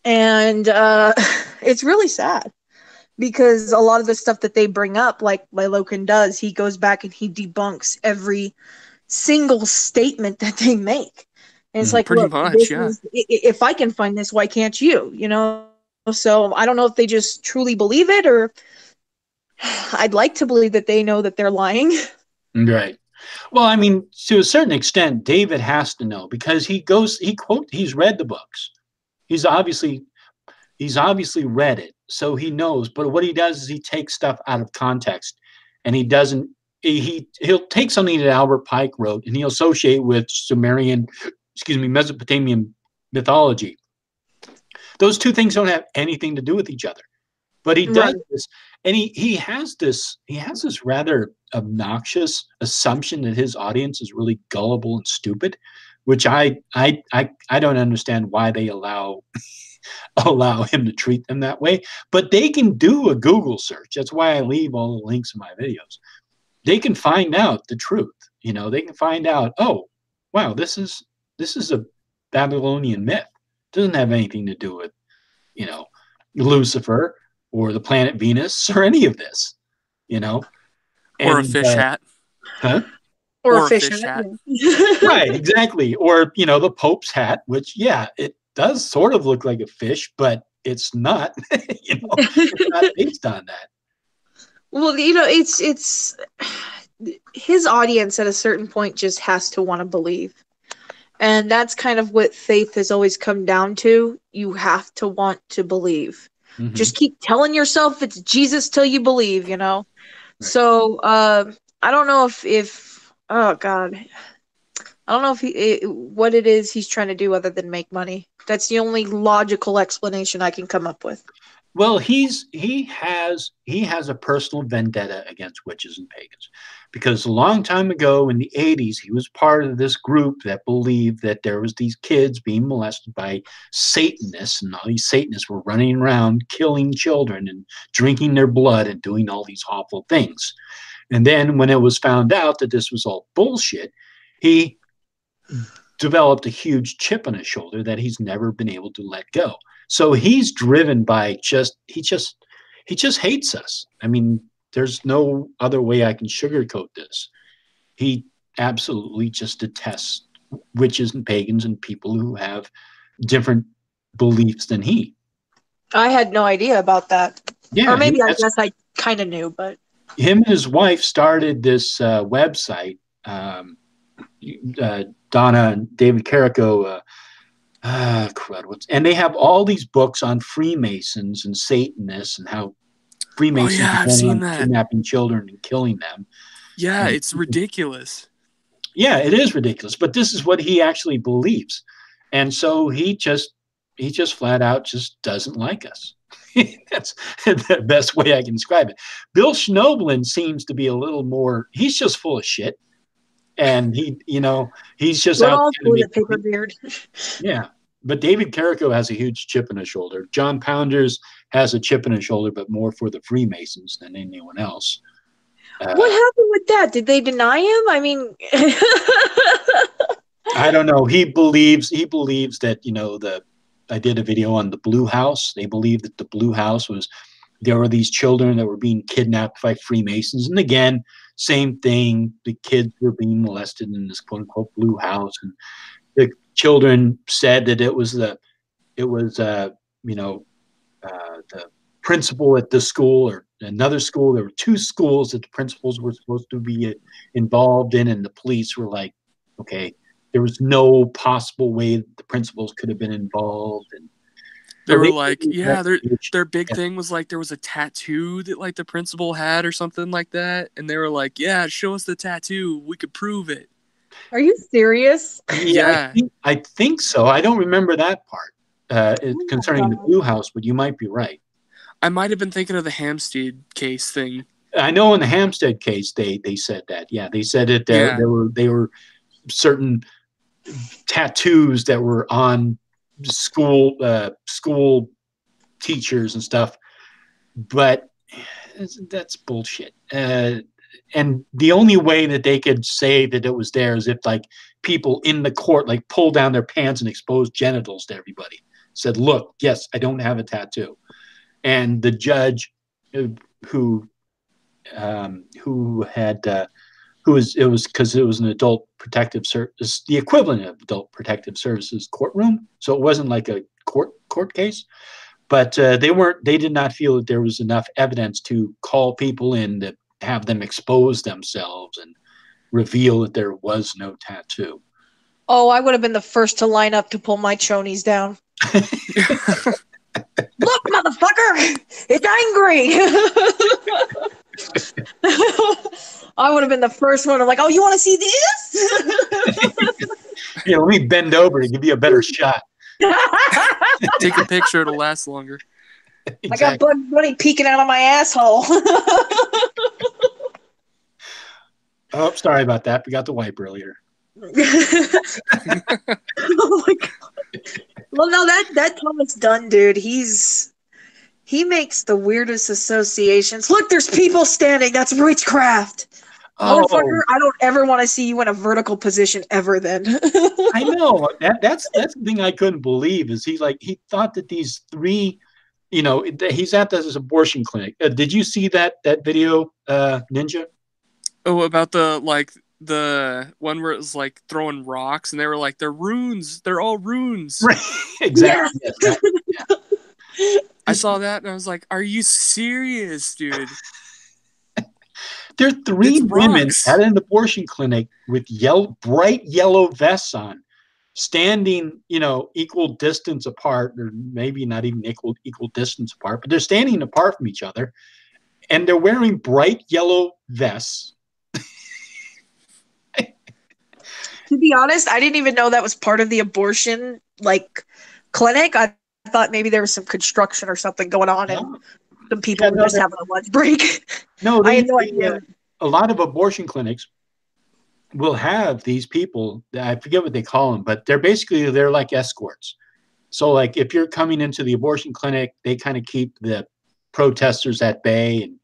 And it's really sad, because a lot of the stuff that they bring up, like Loken does, he goes back and he debunks every single statement that they make. And it's like, pretty look, much, yeah. If I can find this, why can't you? You know? So I don't know if they just truly believe it, or I'd like to believe that they know that they're lying. Right. Well, I mean, to a certain extent, David has to know, because he's read the books. He's obviously read it, so he knows. But what he does is he takes stuff out of context, and he'll take something that Albert Pike wrote and he'll associate with Mesopotamian mythology. Those two things don't have anything to do with each other. But he does this, and he has this rather obnoxious assumption that his audience is really gullible and stupid, which I don't understand why they allow him to treat them that way. But they can do a Google search. That's why I leave all the links in my videos. They can find out the truth. You know, they can find out, oh, wow, this is a Babylonian myth. It doesn't have anything to do with, you know, Lucifer or the planet Venus or any of this, you know. Or a fish hat. Huh? Or a fish hat. Right, exactly. Or, you know, the Pope's hat, which, yeah, it does sort of look like a fish, but it's not, you know, it's not based on that. Well, you know, it's his audience at a certain point just has to want to believe. And that's kind of what faith has always come down to. You have to want to believe. Mm-hmm. Just keep telling yourself it's Jesus till you believe, you know? Right. So, I don't know if oh God, I don't know what it is he's trying to do other than make money. That's the only logical explanation I can come up with. Well, he has a personal vendetta against witches and pagans, because a long time ago in the 80s, he was part of this group that believed that there was these kids being molested by Satanists, and all these Satanists were running around killing children and drinking their blood and doing all these awful things. And then when it was found out that this was all bullshit, he developed a huge chip on his shoulder that he's never been able to let go. So he's driven by he just hates us. I mean, there's no other way I can sugarcoat this. He absolutely just detests witches and pagans and people who have different beliefs than he. I had no idea about that. Yeah, Or maybe I guess I kind of knew, but him and his wife started this website. Donna and David Carrico, and they have all these books on Freemasons and Satanists and how Freemasons I've are seen that. kidnapping children and killing them. Yeah, it's ridiculous. Yeah, it is ridiculous, but this is what he actually believes. And so he just flat out just doesn't like us. That's the best way I can describe it. Bill Schnoebelen seems to be a little more, he's just full of shit. And he's just we're out all to full make of paper beard. Yeah. But David Carrico has a huge chip in his shoulder. John Pounders has a chip in his shoulder, but more for the Freemasons than anyone else. What happened with that? Did they deny him? I mean, I don't know. He believes that, I did a video on the Blue House. They believe that the Blue House there were these children that were being kidnapped by Freemasons. And again, same thing. The kids were being molested in this quote unquote Blue House. And the children said that it was the principal at the school or another school. There were two schools that the principals were supposed to be involved in, and the police were like, okay, there was no possible way that the principals could have been involved. And they were like, yeah, their big thing was like there was a tattoo that like the principal had or something like that, and they were like, yeah, show us the tattoo, we could prove it. Are you serious? Yeah, I think so. I don't remember that part concerning the Blue House, but you might be right. I might have been thinking of the Hampstead case thing. I know in the Hampstead case they said that. Yeah, they said that there were certain tattoos that were on school teachers and stuff, but that's bullshit. And the only way that they could say that it was there is if like people in the court like pulled down their pants and exposed genitals to everybody, said, look, yes, I don't have a tattoo. And the judge who was because it was an adult protective service, the equivalent of adult protective services courtroom. So it wasn't like a court case, but they did not feel that there was enough evidence to call people in to have them expose themselves and reveal that there was no tattoo. Oh, I would have been the first to line up to pull my chonies down. Look, motherfucker, it's angry. I would have been the first one. I'm like, oh, you want to see this? Yeah, let me bend over to give you a better shot. Take a picture; it'll last longer. Exactly. I got Bugs Bunny peeking out of my asshole. Oh, sorry about that. We got the wipe earlier. Oh my god! Well, no, that Thomas Dunn dude, he makes the weirdest associations. Look, there's people standing. That's witchcraft. Oh, motherfucker! I don't ever want to see you in a vertical position ever. Then I know that's the thing I couldn't believe is he thought that these three, he's at this abortion clinic. Did you see that video, Ninja? Oh, about the one where it was like throwing rocks and they were like, they're runes. They're all runes. Right. Exactly. Yeah. Yeah. I saw that and I was like, are you serious, dude? There are three women rocks. at an abortion clinic with bright yellow vests on, standing, equal distance apart, or maybe not even equal distance apart, but they're standing apart from each other, and they're wearing bright yellow vests. To be honest, I didn't even know that was part of the abortion clinic. I thought maybe there was some construction or something going on, and some people were just having a lunch break. No, I had no idea. A lot of abortion clinics will have these people. I forget what they call them, but they're like escorts. So, like, if you're coming into the abortion clinic, they kind of keep the protesters at bay and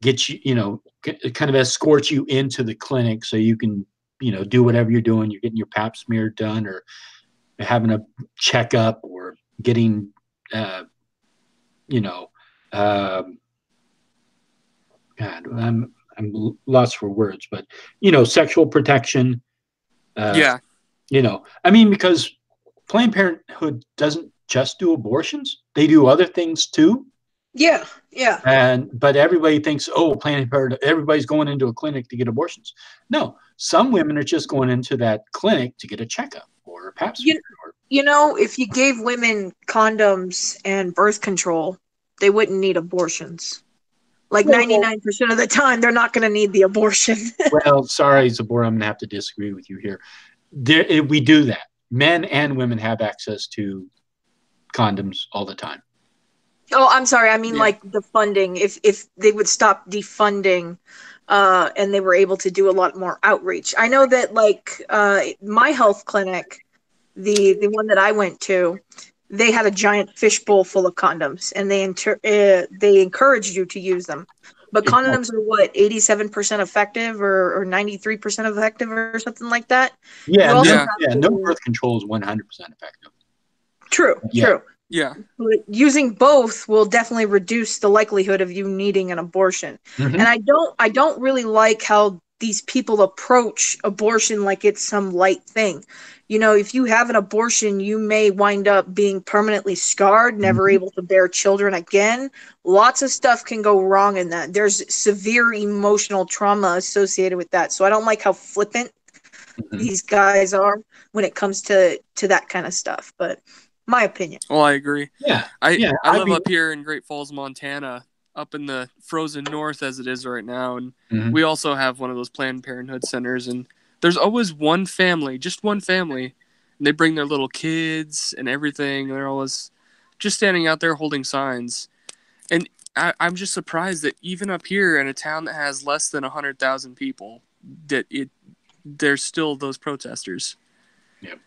get you, kind of escort you into the clinic so you can do whatever you're doing. You're getting your pap smear done, or having a checkup, or getting God, I'm lost for words, but sexual protection. Yeah. I mean, because Planned Parenthood doesn't just do abortions; they do other things too. Yeah, yeah. But everybody thinks, oh, Planned Parenthood, everybody's going into a clinic to get abortions. No, some women are just going into that clinic to get a checkup or a pap smear. If you gave women condoms and birth control, they wouldn't need abortions. Like 99% of the time, they're not going to need the abortion. Well, sorry, Zabora, I'm going to have to disagree with you here. We do that. Men and women have access to condoms all the time. Oh, I'm sorry. I mean, like the funding. If they would stop defunding, and they were able to do a lot more outreach. I know that, like, my health clinic, the one that I went to, they had a giant fishbowl full of condoms, and they encouraged you to use them. But condoms are what, 87% effective or 93% effective or something like that. Yeah, no birth control is 100% effective. True. Yeah. But using both will definitely reduce the likelihood of you needing an abortion. Mm-hmm. And I don't really like how these people approach abortion like it's some light thing. If you have an abortion, you may wind up being permanently scarred, never able to bear children again. Lots of stuff can go wrong in that. There's severe emotional trauma associated with that. So I don't like how flippant these guys are when it comes to that kind of stuff. But my opinion. Well, I agree. Yeah. I live up here in Great Falls, Montana, up in the frozen north as it is right now. And we also have one of those Planned Parenthood centers. And there's always one family, just one family. And they bring their little kids and everything. They're always just standing out there holding signs. And I'm just surprised that even up here in a town that has less than 100,000 people, there's still those protesters. Yep.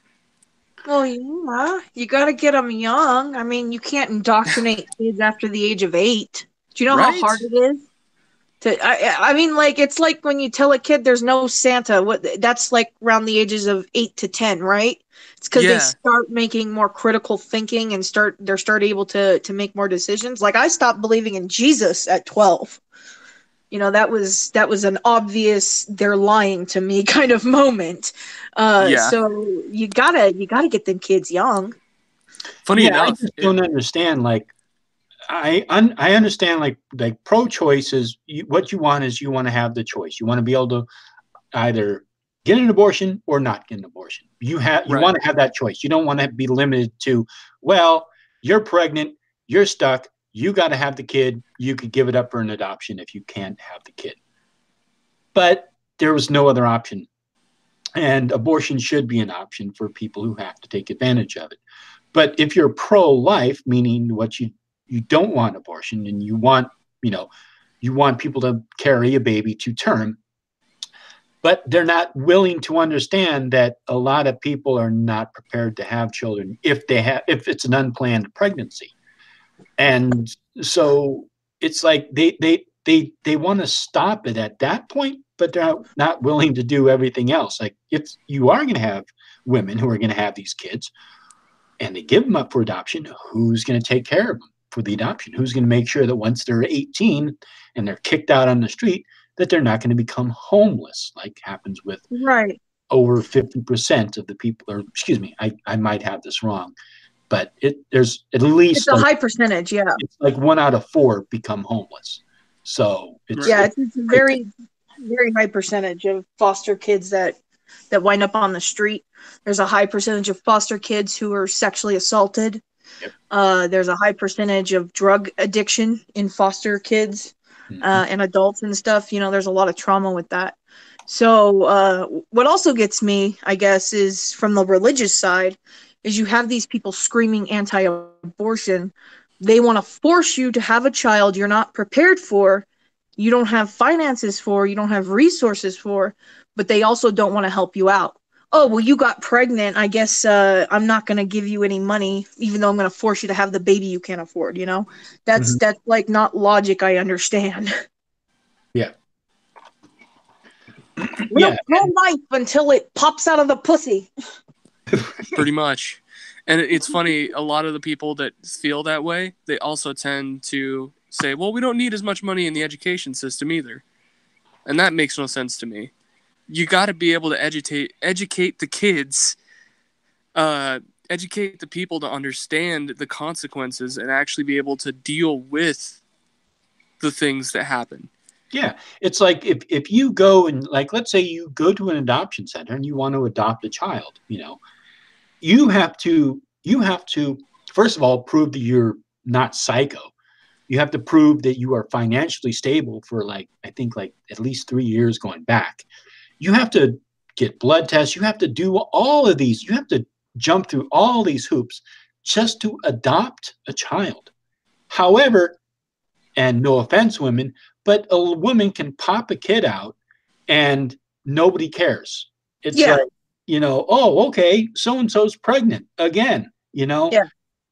Well, yeah, you got to get them young. I mean, you can't indoctrinate kids after the age of 8. Do you know how hard it is? I mean, like, it's like when you tell a kid there's no Santa. That's like around the ages of 8 to 10, right? It's because they start making more critical thinking and they're able to make more decisions. Like, I stopped believing in Jesus at 12. That was an obvious they're lying to me kind of moment. So you gotta get them kids young. Funny enough, I just don't understand. Like, I understand like pro-choice is what you want to have the choice. You want to be able to either get an abortion or not get an abortion. You want to have that choice. You don't want to be limited to, well, you're pregnant, you're stuck, you got to have the kid. You could give it up for an adoption if you can't have the kid. But there was no other option. And abortion should be an option for people who have to take advantage of it. But if you're pro-life, meaning what you don't want abortion and you want people to carry a baby to term, but they're not willing to understand that a lot of people are not prepared to have children if it's an unplanned pregnancy. And so it's like they want to stop it at that point, but they're not willing to do everything else. Like, if you are going to have women who are going to have these kids and they give them up for adoption, who's going to take care of them for the adoption? Who's going to make sure that once they're 18 and they're kicked out on the street, that they're not going to become homeless, like happens with over 50% of the people, or excuse me, I might have this wrong, but there's at least it's a high percentage. Yeah, it's like 1 out of 4 become homeless. So it's a very, very high percentage of foster kids that wind up on the street. There's a high percentage of foster kids who are sexually assaulted. Yep. There's a high percentage of drug addiction in foster kids and adults and stuff. There's a lot of trauma with that. So what also gets me, I guess, is from the religious side, is you have these people screaming anti-abortion. They want to force you to have a child you're not prepared for, you don't have finances for, you don't have resources for, but they also don't want to help you out. Oh, well, you got pregnant. I guess I'm not going to give you any money, even though I'm going to force you to have the baby you can't afford, That's like not logic I understand. Yeah. No life until it pops out of the pussy. Pretty much. And it's funny, a lot of the people that feel that way, they also tend to say, well, we don't need as much money in the education system either. And that makes no sense to me. You got to be able to educate the kids, educate the people to understand the consequences and actually be able to deal with the things that happen. Yeah, it's like if you go and, like, let's say you go to an adoption center and you want to adopt a child, you have to first of all prove that you're not psycho. You have to prove that you are financially stable for, like, I think, like, at least 3 years going back. You have to get blood tests. You have to do all of these. You have to jump through all these hoops just to adopt a child. However, and no offense, women, but a woman can pop a kid out and nobody cares. It's like, oh, okay, so-and-so's pregnant again, Yeah.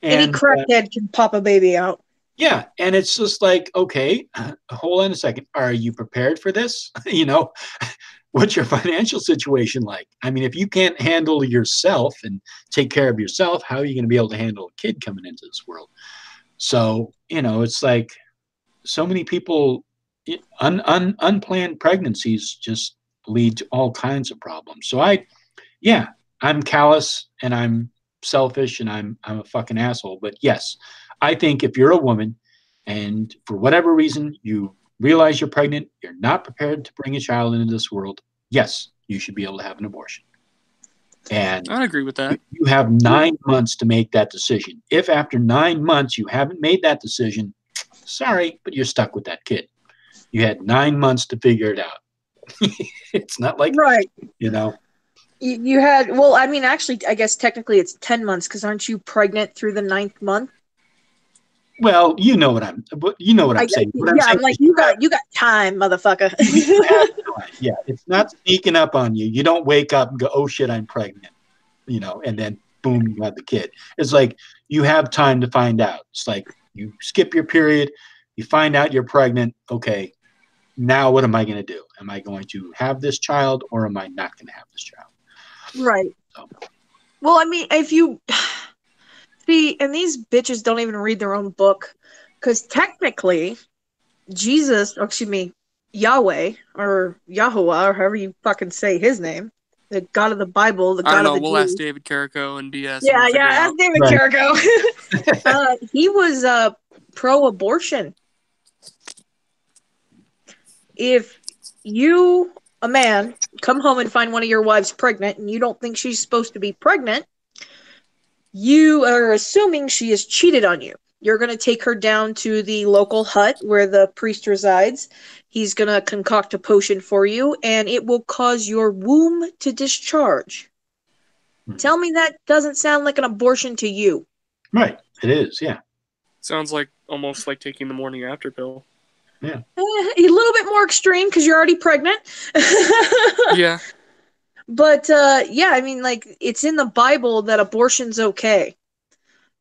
And, any crackhead can pop a baby out. Yeah, and it's just like, okay, hold on a second. Are you prepared for this? What's your financial situation like? I mean, if you can't handle yourself and take care of yourself, how are you going to be able to handle a kid coming into this world? So, it's like so many people, unplanned pregnancies just lead to all kinds of problems. So I'm callous and I'm selfish and I'm a fucking asshole. But yes, I think if you're a woman and for whatever reason you realize you're pregnant, you're not prepared to bring a child into this world, yes, you should be able to have an abortion. And I agree with that. You have 9 months to make that decision. If after 9 months you haven't made that decision, sorry, but you're stuck with that kid. You had 9 months to figure it out. It's not like, right. You had, well, I mean, actually, I guess technically it's 10 months because aren't you pregnant through the 9th month? Well, you know what I'm saying. I'm like, you got time, motherfucker. Yeah, it's not sneaking up on you. You don't wake up and go, oh shit, I'm pregnant, and then boom, you have the kid. It's like you have time to find out. It's like you skip your period, you find out you're pregnant. Okay, now what am I going to do? Am I going to have this child or am I not going to have this child? Right. So. Well, I mean, if you see, and these bitches don't even read their own book, because technically, Yahweh or Yahuwah, or however you fucking say his name, the God of the Bible, the God of the we'll Jews. ask David Carrico and DS. Yeah, ask David Carrico. He was pro-abortion. If you, a man, come home and find one of your wives pregnant and you don't think she's supposed to be pregnant, you are assuming she has cheated on you. You're going to take her down to the local hut where the priest resides. He's going to concoct a potion for you, and it will cause your womb to discharge. Tell me that doesn't sound like an abortion to you. Right. It is, yeah. Sounds like almost like taking the morning after pill. Yeah. A little bit more extreme because you're already pregnant. Yeah. But, I mean, like, it's in the Bible that abortion's okay.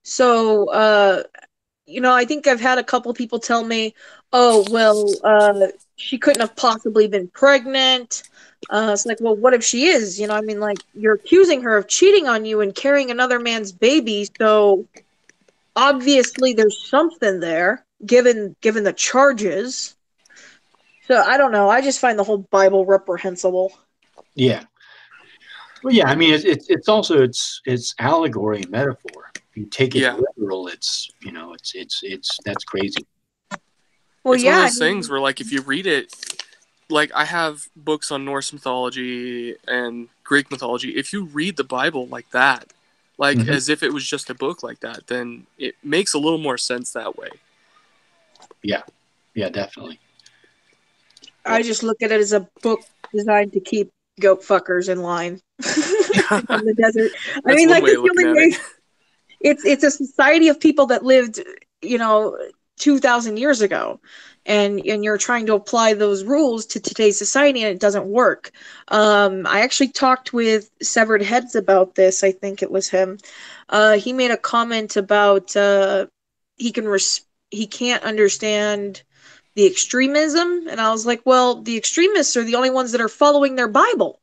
So, I think I've had a couple people tell me, oh, well, she couldn't have possibly been pregnant. It's like, well, what if she is? I mean, like, you're accusing her of cheating on you and carrying another man's baby, so obviously there's something there, given the charges. So, I don't know. I just find the whole Bible reprehensible. Yeah. Well, yeah, I mean, it's also it's allegory and metaphor. If you take it literal, it's that's crazy. Well, it's one of those things where, like, if you read it, like, I have books on Norse mythology and Greek mythology. If you read the Bible like that, like as if it was just a book like that, then it makes a little more sense that way. Yeah, definitely. I just look at it as a book designed to keep goat fuckers in line in the desert. I mean, like, the human race. It's a society of people that lived, 2,000 years ago, and you're trying to apply those rules to today's society, and it doesn't work. I actually talked with Severed Heads about this. I think it was him. He made a comment about he can't understand the extremism, and I was like, well, the extremists are the only ones that are following their Bible.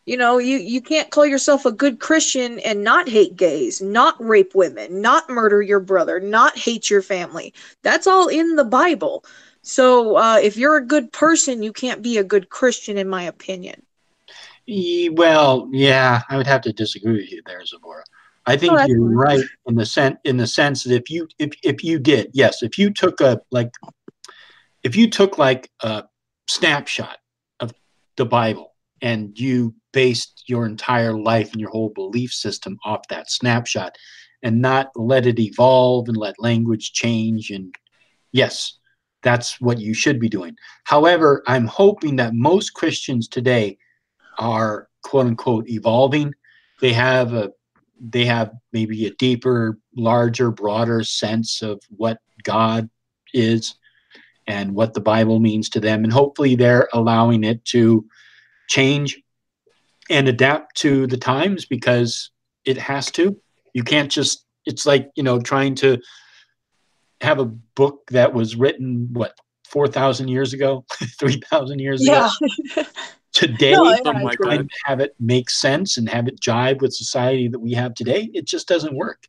You know, you can't call yourself a good Christian and not hate gays, not rape women, not murder your brother, not hate your family. That's all in the Bible. So if you're a good person, you can't be a good Christian, in my opinion. Well, yeah, I would have to disagree with you there, Zabora. I Oh, think that's you're fine. right in the sense that if you did, yes, if you took a snapshot of the Bible and you based your entire life and your whole belief system off that snapshot and not let it evolve and let language change, and yes, that's what you should be doing. However, I'm hoping that most Christians today are quote unquote evolving. They have maybe a deeper, larger, broader sense of what God is and what the Bible means to them, and hopefully they're allowing it to change and adapt to the times, because it has to. You can't just, it's like, trying to have a book that was written, what, 4,000 years ago, 3,000 years ago, Yeah. today, No, yeah, Something I like agree. and that. have it make sense and have it jive with society that we have today. It just doesn't work.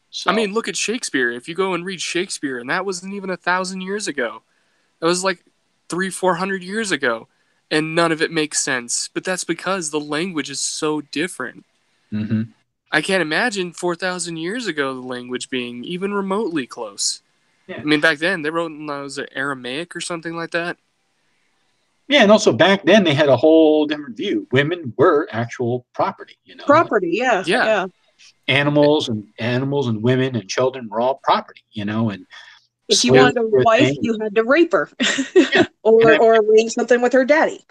So, I mean, look at Shakespeare. If you go and read Shakespeare, and that wasn't even 1,000 years ago. That was like 300-400 years ago, and none of it makes sense. But that's because the language is so different. mhm. I can't imagine 4,000 years ago the language being even remotely close. Yeah. I mean, back then they wrote in was it Aramaic or something like that. Yeah, and also back then they had a whole different view. Women were actual property, Property, yeah, Yeah. yeah. Animals and women and children were all property, and If you slaves wanted a were a wife, thing. you had to rape her, Yeah. or arrange something with her daddy.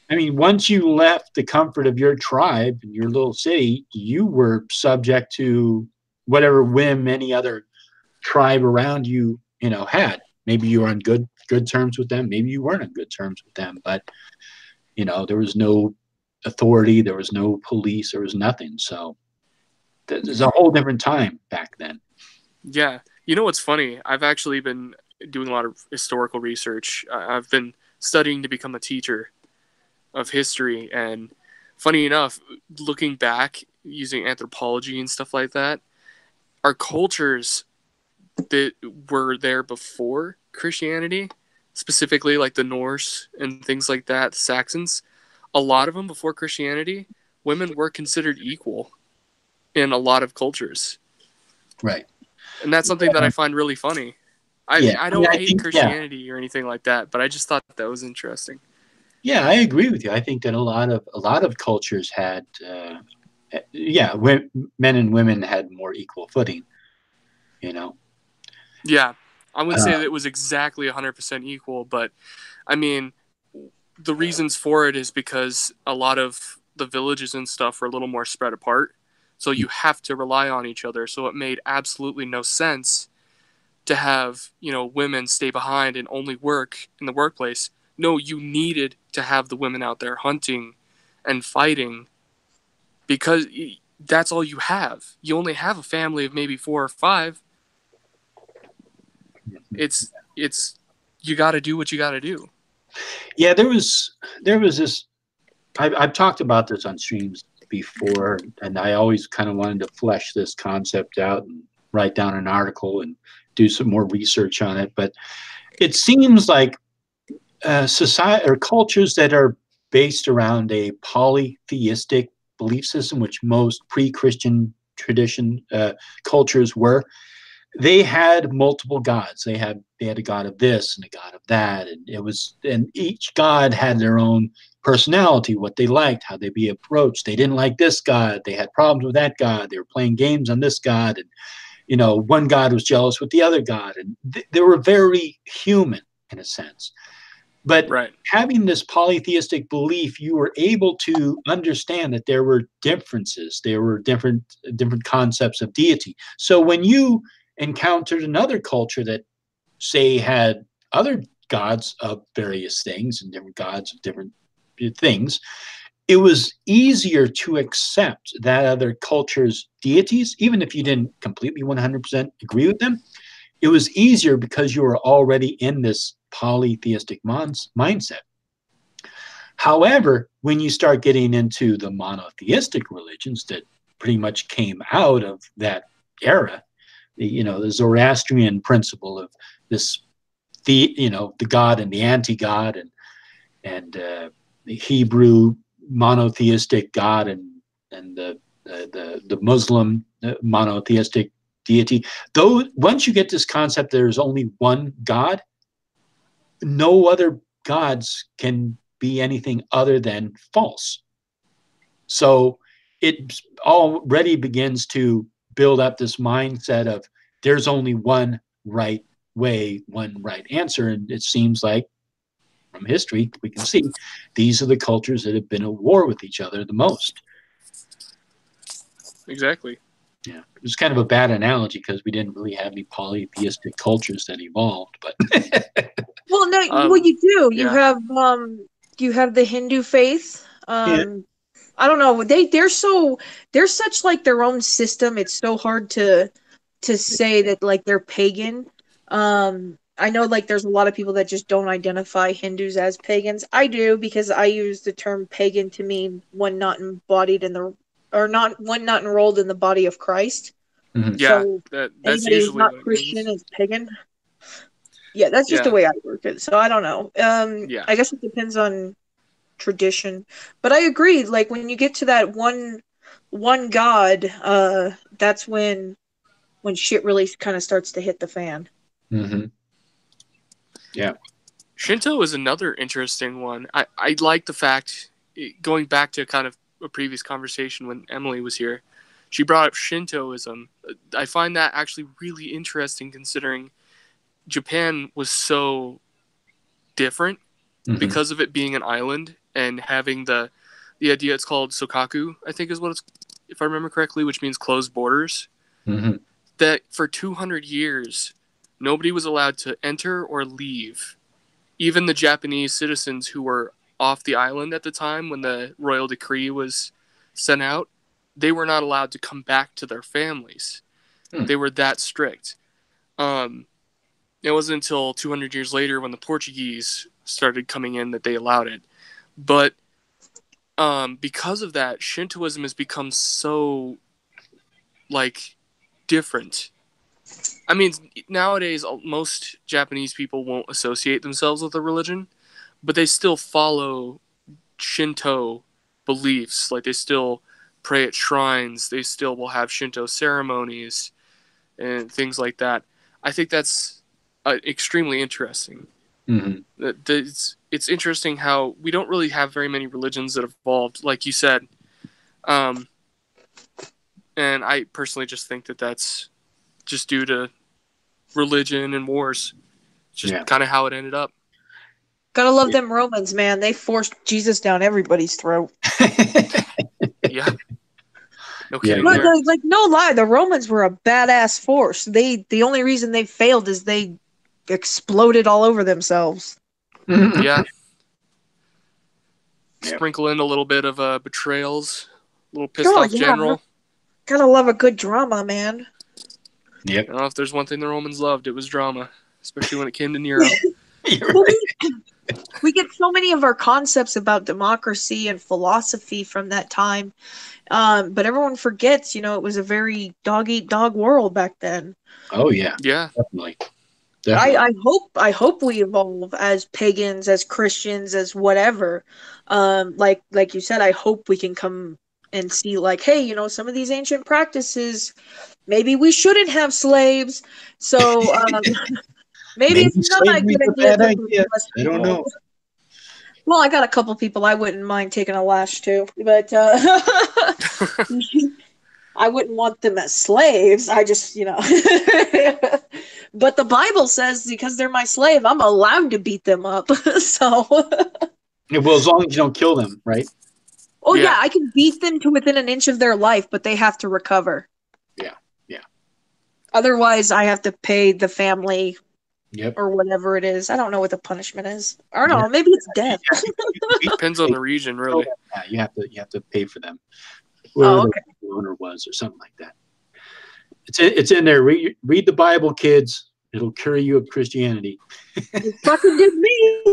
I mean, once you left the comfort of your tribe and your little city, you were subject to whatever whim any other tribe around you, had. Maybe you were on good terms with them. Maybe you weren't on good terms with them. But there was no authority, there was no police, there was nothing. So there's a whole different time back then. Yeah. You know what's funny? I've actually been doing a lot of historical research. I've been studying to become a teacher of history, and funny enough, looking back using anthropology and stuff like that, our cultures that were there before Christianity, specifically like the Norse and things like that, the Saxons, a lot of them before Christianity, women were considered equal in a lot of cultures. Right. And that's something that I find really funny. I don't hate think, Christianity or anything like that, but I just thought that was interesting. Yeah, I agree with you. I think that a lot of cultures had, men and women had more equal footing. Yeah, I wouldn't say that it was exactly 100% equal, but I mean, the reasons for it is because a lot of the villages and stuff are a little more spread apart. So you have to rely on each other. So it made absolutely no sense to have, women stay behind and only work in the workplace. No, you needed to have the women out there hunting and fighting because that's all you have. You only have a family of maybe 4 or 5. It's you got to do what you got to do. Yeah, there was this. I've talked about this on streams before, and I always kind of wanted to flesh this concept out and write down an article and do some more research on it. But it seems like society or cultures that are based around a polytheistic belief system, which most pre-Christian tradition cultures were, they had multiple gods. They had a god of this and a god of that, and each god had their own personality, what they liked, how they be approached. They didn't like this god. They had problems with that god. They were playing games on this god, and one god was jealous with the other god, and they were very human in a sense. But Right. having this polytheistic belief, you were able to understand that there were differences. There were different concepts of deity. So when you encountered another culture that, say, had other gods of various things and different gods of different things, it was easier to accept that other culture's deities, even if you didn't completely 100% agree with them. It was easier because you were already in this polytheistic mindset. However, when you start getting into the monotheistic religions that pretty much came out of that era, the Zoroastrian principle of this, the God and the anti-God, and the Hebrew monotheistic God and the Muslim monotheistic deity. Though once you get this concept, there's only one God. No other gods can be anything other than false. So it already begins to build up this mindset of there's only one right way, one right answer. And it seems like from history, we can see these are the cultures that have been at war with each other the most. Exactly. Yeah, it was kind of a bad analogy because we didn't really have any polytheistic cultures that evolved, but well, no, well, you do. Yeah. You have the Hindu faith. Yeah. I don't know. They're such like their own system. It's so hard to say that like they're pagan. I know like there's a lot of people that just don't identify Hindus as pagans. I do because I use the term pagan to mean one not embodied in the one not enrolled in the body of Christ. Mhm. Yeah, So that's anybody who's usually not what it Christian means. is pagan. Yeah, that's just the Yeah. way I work it. So I don't know. Yeah. I guess it depends on tradition. But I agree, like when you get to that one God, that's when shit really kind of starts to hit the fan. Mm-hmm. Yeah. Shinto is another interesting one. I like the fact, going back to kind of a previous conversation when Emily was here, she brought up Shintoism. I find that actually really interesting considering Japan was so different because of it being an island and having the idea, it's called sokaku, I think is what it's, if I remember correctly, which means closed borders. Mm-hmm. That for 200 years, nobody was allowed to enter or leave. Even the Japanese citizens who were off the island at the time when the royal decree was sent out, they were not allowed to come back to their families. They were that strict. It wasn't until 200 years later when the Portuguese started coming in that they allowed it. But because of that, Shintoism has become so like different. I mean, nowadays most Japanese people won't associate themselves with a religion, but they still follow Shinto beliefs. Like they still pray at shrines. They still will have Shinto ceremonies and things like that. I think that's extremely interesting. Mm-hmm. It's interesting how we don't really have very many religions that evolved, like you said. And I personally just think that that's just due to religion and wars. Just kind of how it ended up. Gotta love them Romans, man. They forced Jesus down everybody's throat. Yeah. No kidding Look, there. like no lie, the Romans were a badass force. The only reason they failed is they exploded all over themselves. Yeah. Sprinkle in a little bit of betrayals, a little pissed off general. Gotta love a good drama, man. Yep. I don't know if there's one thing the Romans loved, it was drama, especially when it came to Nero. We get so many of our concepts about democracy and philosophy from that time. But everyone forgets, it was a very dog-eat-dog world back then. Oh yeah. Yeah. Definitely. I hope we evolve as pagans, as Christians, as whatever. Like you said, I hope we can come and see like, hey, some of these ancient practices, maybe we shouldn't have slaves. So maybe it's not a good idea. I don't know. Well, I got a couple people I wouldn't mind taking a lash to, but I wouldn't want them as slaves. I just, but the Bible says because they're my slave, I'm allowed to beat them up. So, well, as long as you don't kill them, right? Oh yeah, I can beat them to within an inch of their life, but they have to recover. Yeah. Otherwise, I have to pay the family. Yep. Or whatever it is. I don't know what the punishment is. I don't know. Maybe it's death. Depends on the region, really. Yeah, you have to pay for them. Oh, okay. The owner was, or something like that. It's in there. Read the Bible, kids. It'll cure you of Christianity. You fucking did me.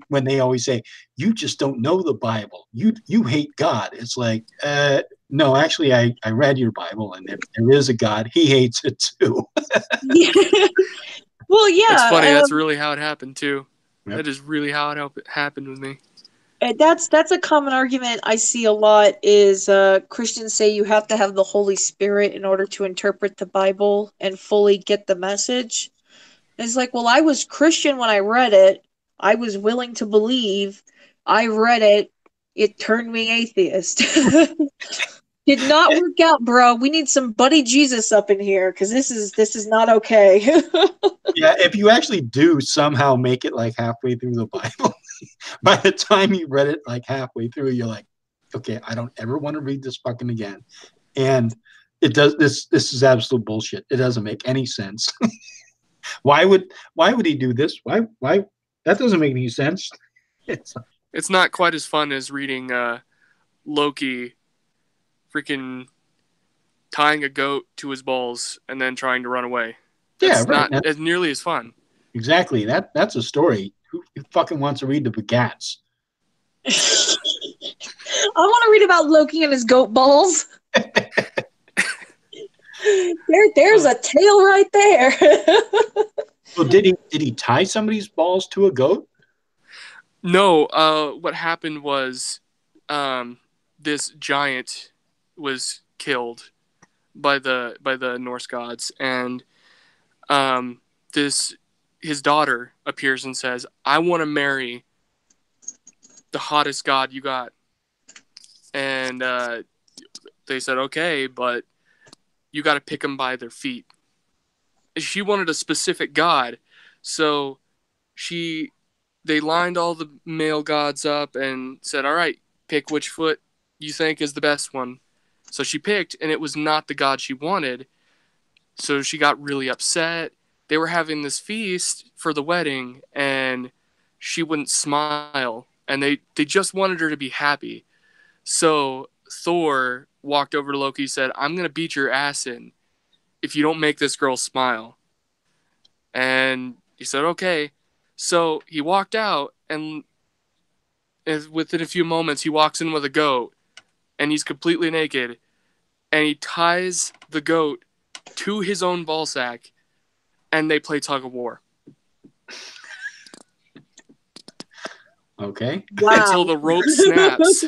When they always say, you just don't know the Bible. You hate God. It's like, no, actually, I read your Bible, and if there is a God, he hates it too. Yeah. Well, yeah. It's funny. That's really how it happened too. Yep. That is really how it happened with me. That's a common argument I see a lot is Christians say you have to have the Holy Spirit in order to interpret the Bible and fully get the message. And it's like, well, I was Christian when I read it. I was willing to believe. I read it. It turned me atheist. Did not work out, bro. We need some buddy Jesus up in here because this is not okay. Yeah, if you actually do somehow make it like halfway through the Bible, by the time you read it like halfway through, you're like, okay, I don't ever want to read this fucking again. And it does this is absolute bullshit. It doesn't make any sense. Why would he do this? Why that doesn't make any sense. It's not quite as fun as reading Loki freaking tying a goat to his balls and then trying to run away. It's not as nearly as fun. Exactly. That's a story. Who fucking wants to read the Bagats? I want to read about Loki and his goat balls. There's a tale right there. Well, did he tie somebody's balls to a goat? No. What happened was this giant was killed by the Norse gods, and his daughter appears and says, I want to marry the hottest god you got. And they said, okay, but you got to pick them by their feet. She wanted a specific god, so they lined all the male gods up and said, all right, pick which foot you think is the best one. So she picked, and it was not the god she wanted. So she got really upset. They were having this feast for the wedding, and she wouldn't smile. And they just wanted her to be happy. So Thor walked over to Loki and said, I'm going to beat your ass in if you don't make this girl smile. And he said, okay. So he walked out, and within a few moments, he walks in with a goat, and he's completely naked. And he ties the goat to his own ballsack, and they play tug of war. Okay. Wow. Until the rope snaps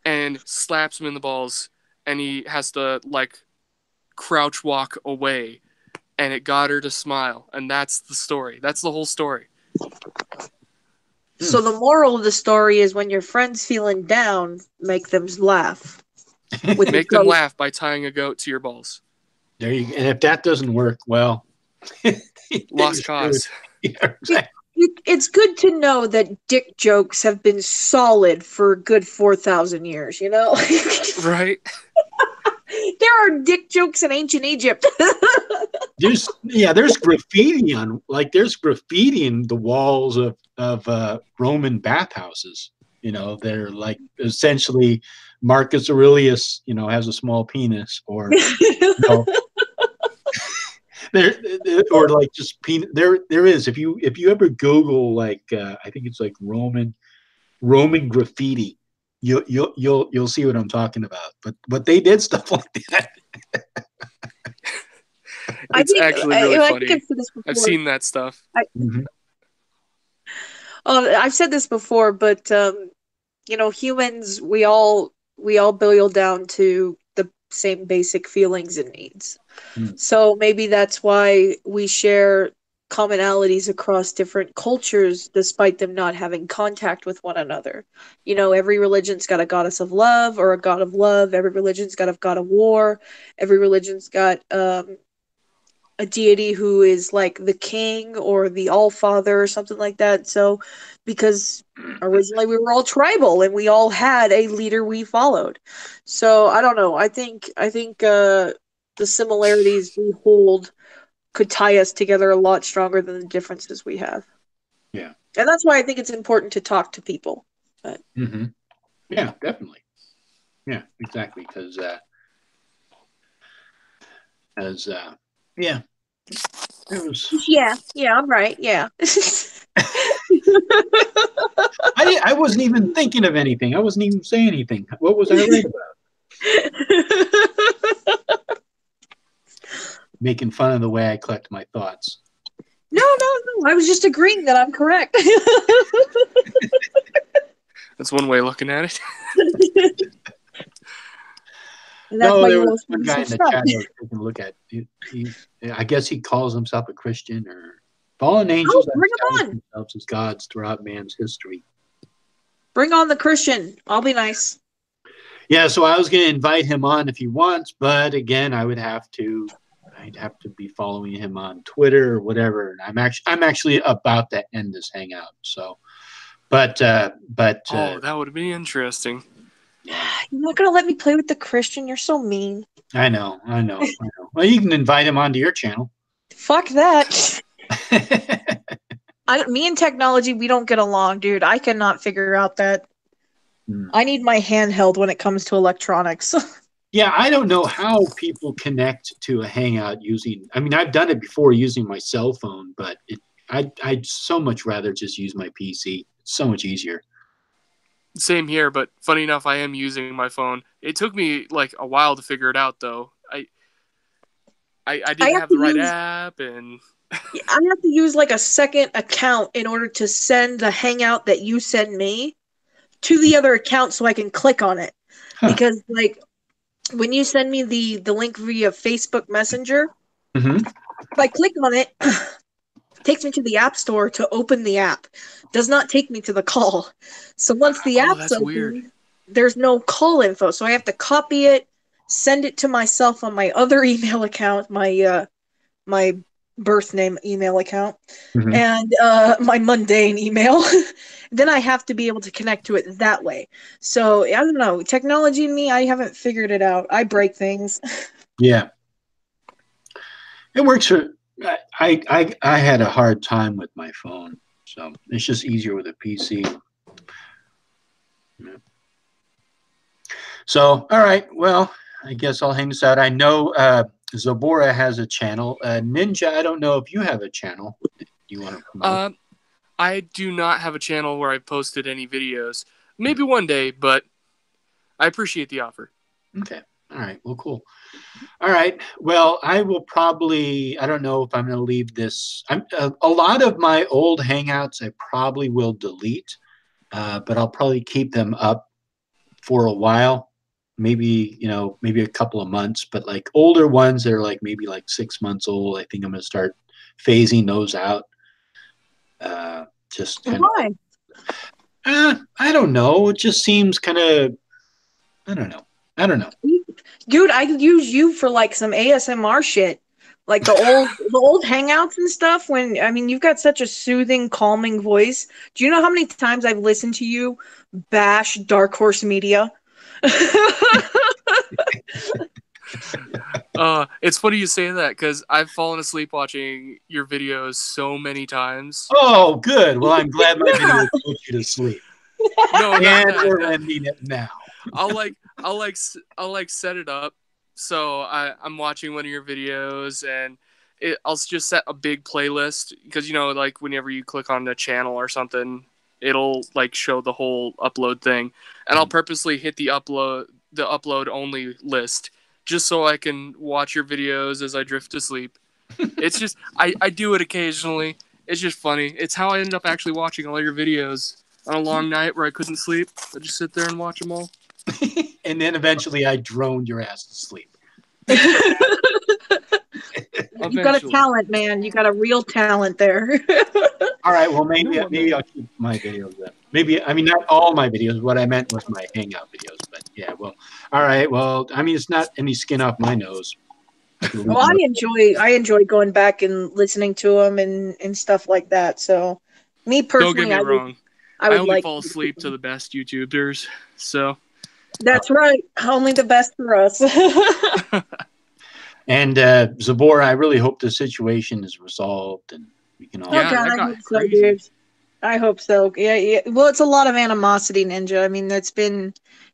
and slaps him in the balls, and he has to crouch walk away, and it got her to smile, and that's the story. That's the whole story. So the moral of the story is when your friend's feeling down, make them laugh. Make them laugh by tying a goat to your balls. There you go. And if that doesn't work, well, lost cause. Yeah, exactly. It's good to know that dick jokes have been solid for a good 4,000 years, you know? Right? There are dick jokes in ancient Egypt. There's graffiti there's graffiti in the walls of Roman bathhouses. You know, they're like essentially Marcus Aurelius, has a small penis, or there or like just penis. There is if you ever Google I think it's like Roman graffiti, you'll see what I'm talking about. But they did stuff like that. It's actually really funny. I've seen that stuff. I've said this before, but humans, we all boil down to the same basic feelings and needs. So maybe that's why we share commonalities across different cultures despite them not having contact with one another. Every religion's got a goddess of love or a god of love. Every religion's got a god of war. Every religion's got a deity who is like the king or the all-father or something like that. So because originally we were all tribal and we all had a leader we followed. So I don't know. I think the similarities we hold could tie us together a lot stronger than the differences we have. Yeah. And that's why I think it's important to talk to people. But. Mm-hmm. Yeah, definitely. Yeah, exactly. Because It was. Yeah, I'm right. Yeah. I wasn't even thinking of anything. I wasn't even saying anything. What was I right about? Making fun of the way I collect my thoughts. No. I was just agreeing that I'm correct. That's one way of looking at it. And that's No, why there you was always one be guy so in the strong. chat I was taking a look at. I guess he calls himself a Christian, or fallen angels have bring him established on. themselves as gods throughout man's history. Bring on the Christian. I'll be nice. Yeah, so I was going to invite him on if he wants, but again, I'd have to be following him on Twitter or whatever. And I'm actually about to end this hangout. So, but Oh, that would be interesting. yeah, You're not gonna let me play with the Christian. You're so mean. I know. Well, you can invite him onto your channel. Fuck that. Me and technology, we don't get along, dude. I cannot figure out that. I need my handheld when it comes to electronics. Yeah, I don't know how people connect to a hangout using. I mean, I've done it before using my cell phone, but I'd so much rather just use my PC. It's so much easier. Same here, but funny enough, I am using my phone. It took me like a while to figure it out, though. I didn't have the right app, and I have to use like a second account in order to send the hangout that you send me to the other account so I can click on it. Because like when you send me the link via Facebook Messenger, if I click on it, it takes me to the App Store to open the app. It does not take me to the call. So once the app's open, weird. There's no call info. So I have to copy it, send it to myself on my other email account, my birth name email account, and my mundane email. Then I have to be able to connect to it that way. So I don't know. Technology and me, I haven't figured it out. I break things. Yeah, it works for. I had a hard time with my phone, so it's just easier with a PC. Yeah. So, all right. Well, I guess I'll hang this out. I know Zabora has a channel. Ninja, I don't know if you have a channel. You want to promote? I do not have a channel where I've posted any videos. Maybe one day, but I appreciate the offer. Okay. All right. Well, cool. All right. Well, I will probably, I don't know if I'm going to leave this. A lot of my old Hangouts I probably will delete, but I'll probably keep them up for a while. Maybe, maybe a couple of months, but like older ones that are like maybe like 6 months old, I think I'm going to start phasing those out. Just kind Why? of, I don't know. It just seems kind of, I don't know. Dude, I could use you for like some ASMR shit. Like the old hangouts and stuff you've got such a soothing, calming voice. Do you know how many times I've listened to you bash Dark Horse Media? It's funny you say that because I've fallen asleep watching your videos so many times. Oh, good. Well, I'm glad my video put you to sleep. No, not and that. we're ending it now. I'll set it up so I'm watching one of your videos and I'll just set a big playlist because like whenever you click on a channel or something, it'll like show the whole upload thing, and I'll purposely hit the upload only list just so I can watch your videos as I drift to sleep. It's just I do it occasionally. It's just funny. It's how I ended up actually watching all your videos on a long night where I couldn't sleep. I just sit there and watch them all. And then eventually I droned your ass to sleep. You got a talent, man. You got a real talent there. All right. Well, maybe I'll keep my videos then. Maybe, not all my videos. What I meant was my hangout videos. But yeah, well, all right. Well, it's not any skin off my nose. Well, I enjoy going back and listening to them and stuff like that. So, me personally, don't get me wrong. I would only fall asleep to the best YouTubers. So that's right. Only the best for us. And Zabora, I really hope the situation is resolved and we can all. Yeah, I hope so, dude. I hope so. Yeah. Well, it's a lot of animosity, Ninja.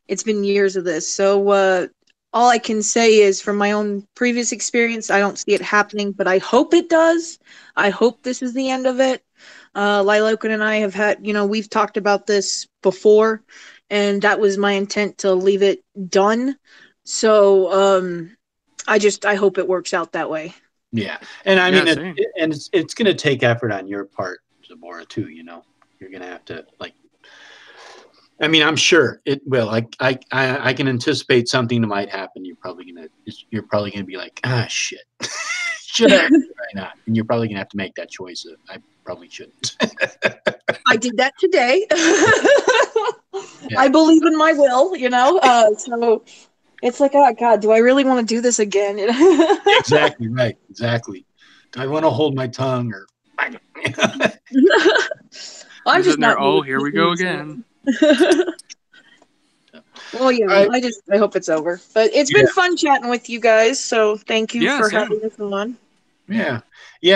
It's been years of this. So all I can say is from my own previous experience, I don't see it happening, but I hope it does. I hope this is the end of it. Lilokin and I have had, we've talked about this before, and that was my intent to leave it done. So I hope it works out that way. Yeah, and I mean, same. it's going to take effort on your part, Zabora, too. You're going to have to I mean, I'm sure it will. I can anticipate something that might happen. You're probably gonna be like, shit, should I or not? And you're probably gonna have to make that choice. I probably shouldn't. I did that today. Yeah. I believe in my will, so it's like, oh God, do I really want to do this again? Exactly right. Exactly. Do I want to hold my tongue or? I'm just not. Oh, here we go again. Well, yeah, right. I hope it's over. But it's been fun chatting with you guys, so thank you for having us on. Yeah.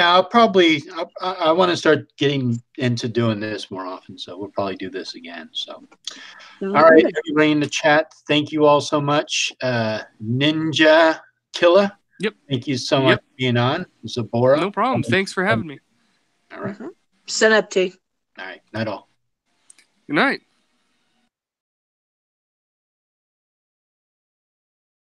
I'll probably I want to start getting into doing this more often, so we'll probably do this again. So all right, everybody in the chat, thank you all so much. Ninja Killa. Yep. Thank you so much for being on. Zabora. No problem. Thanks for having me. All right. Senepti. All right. Night all. Good night.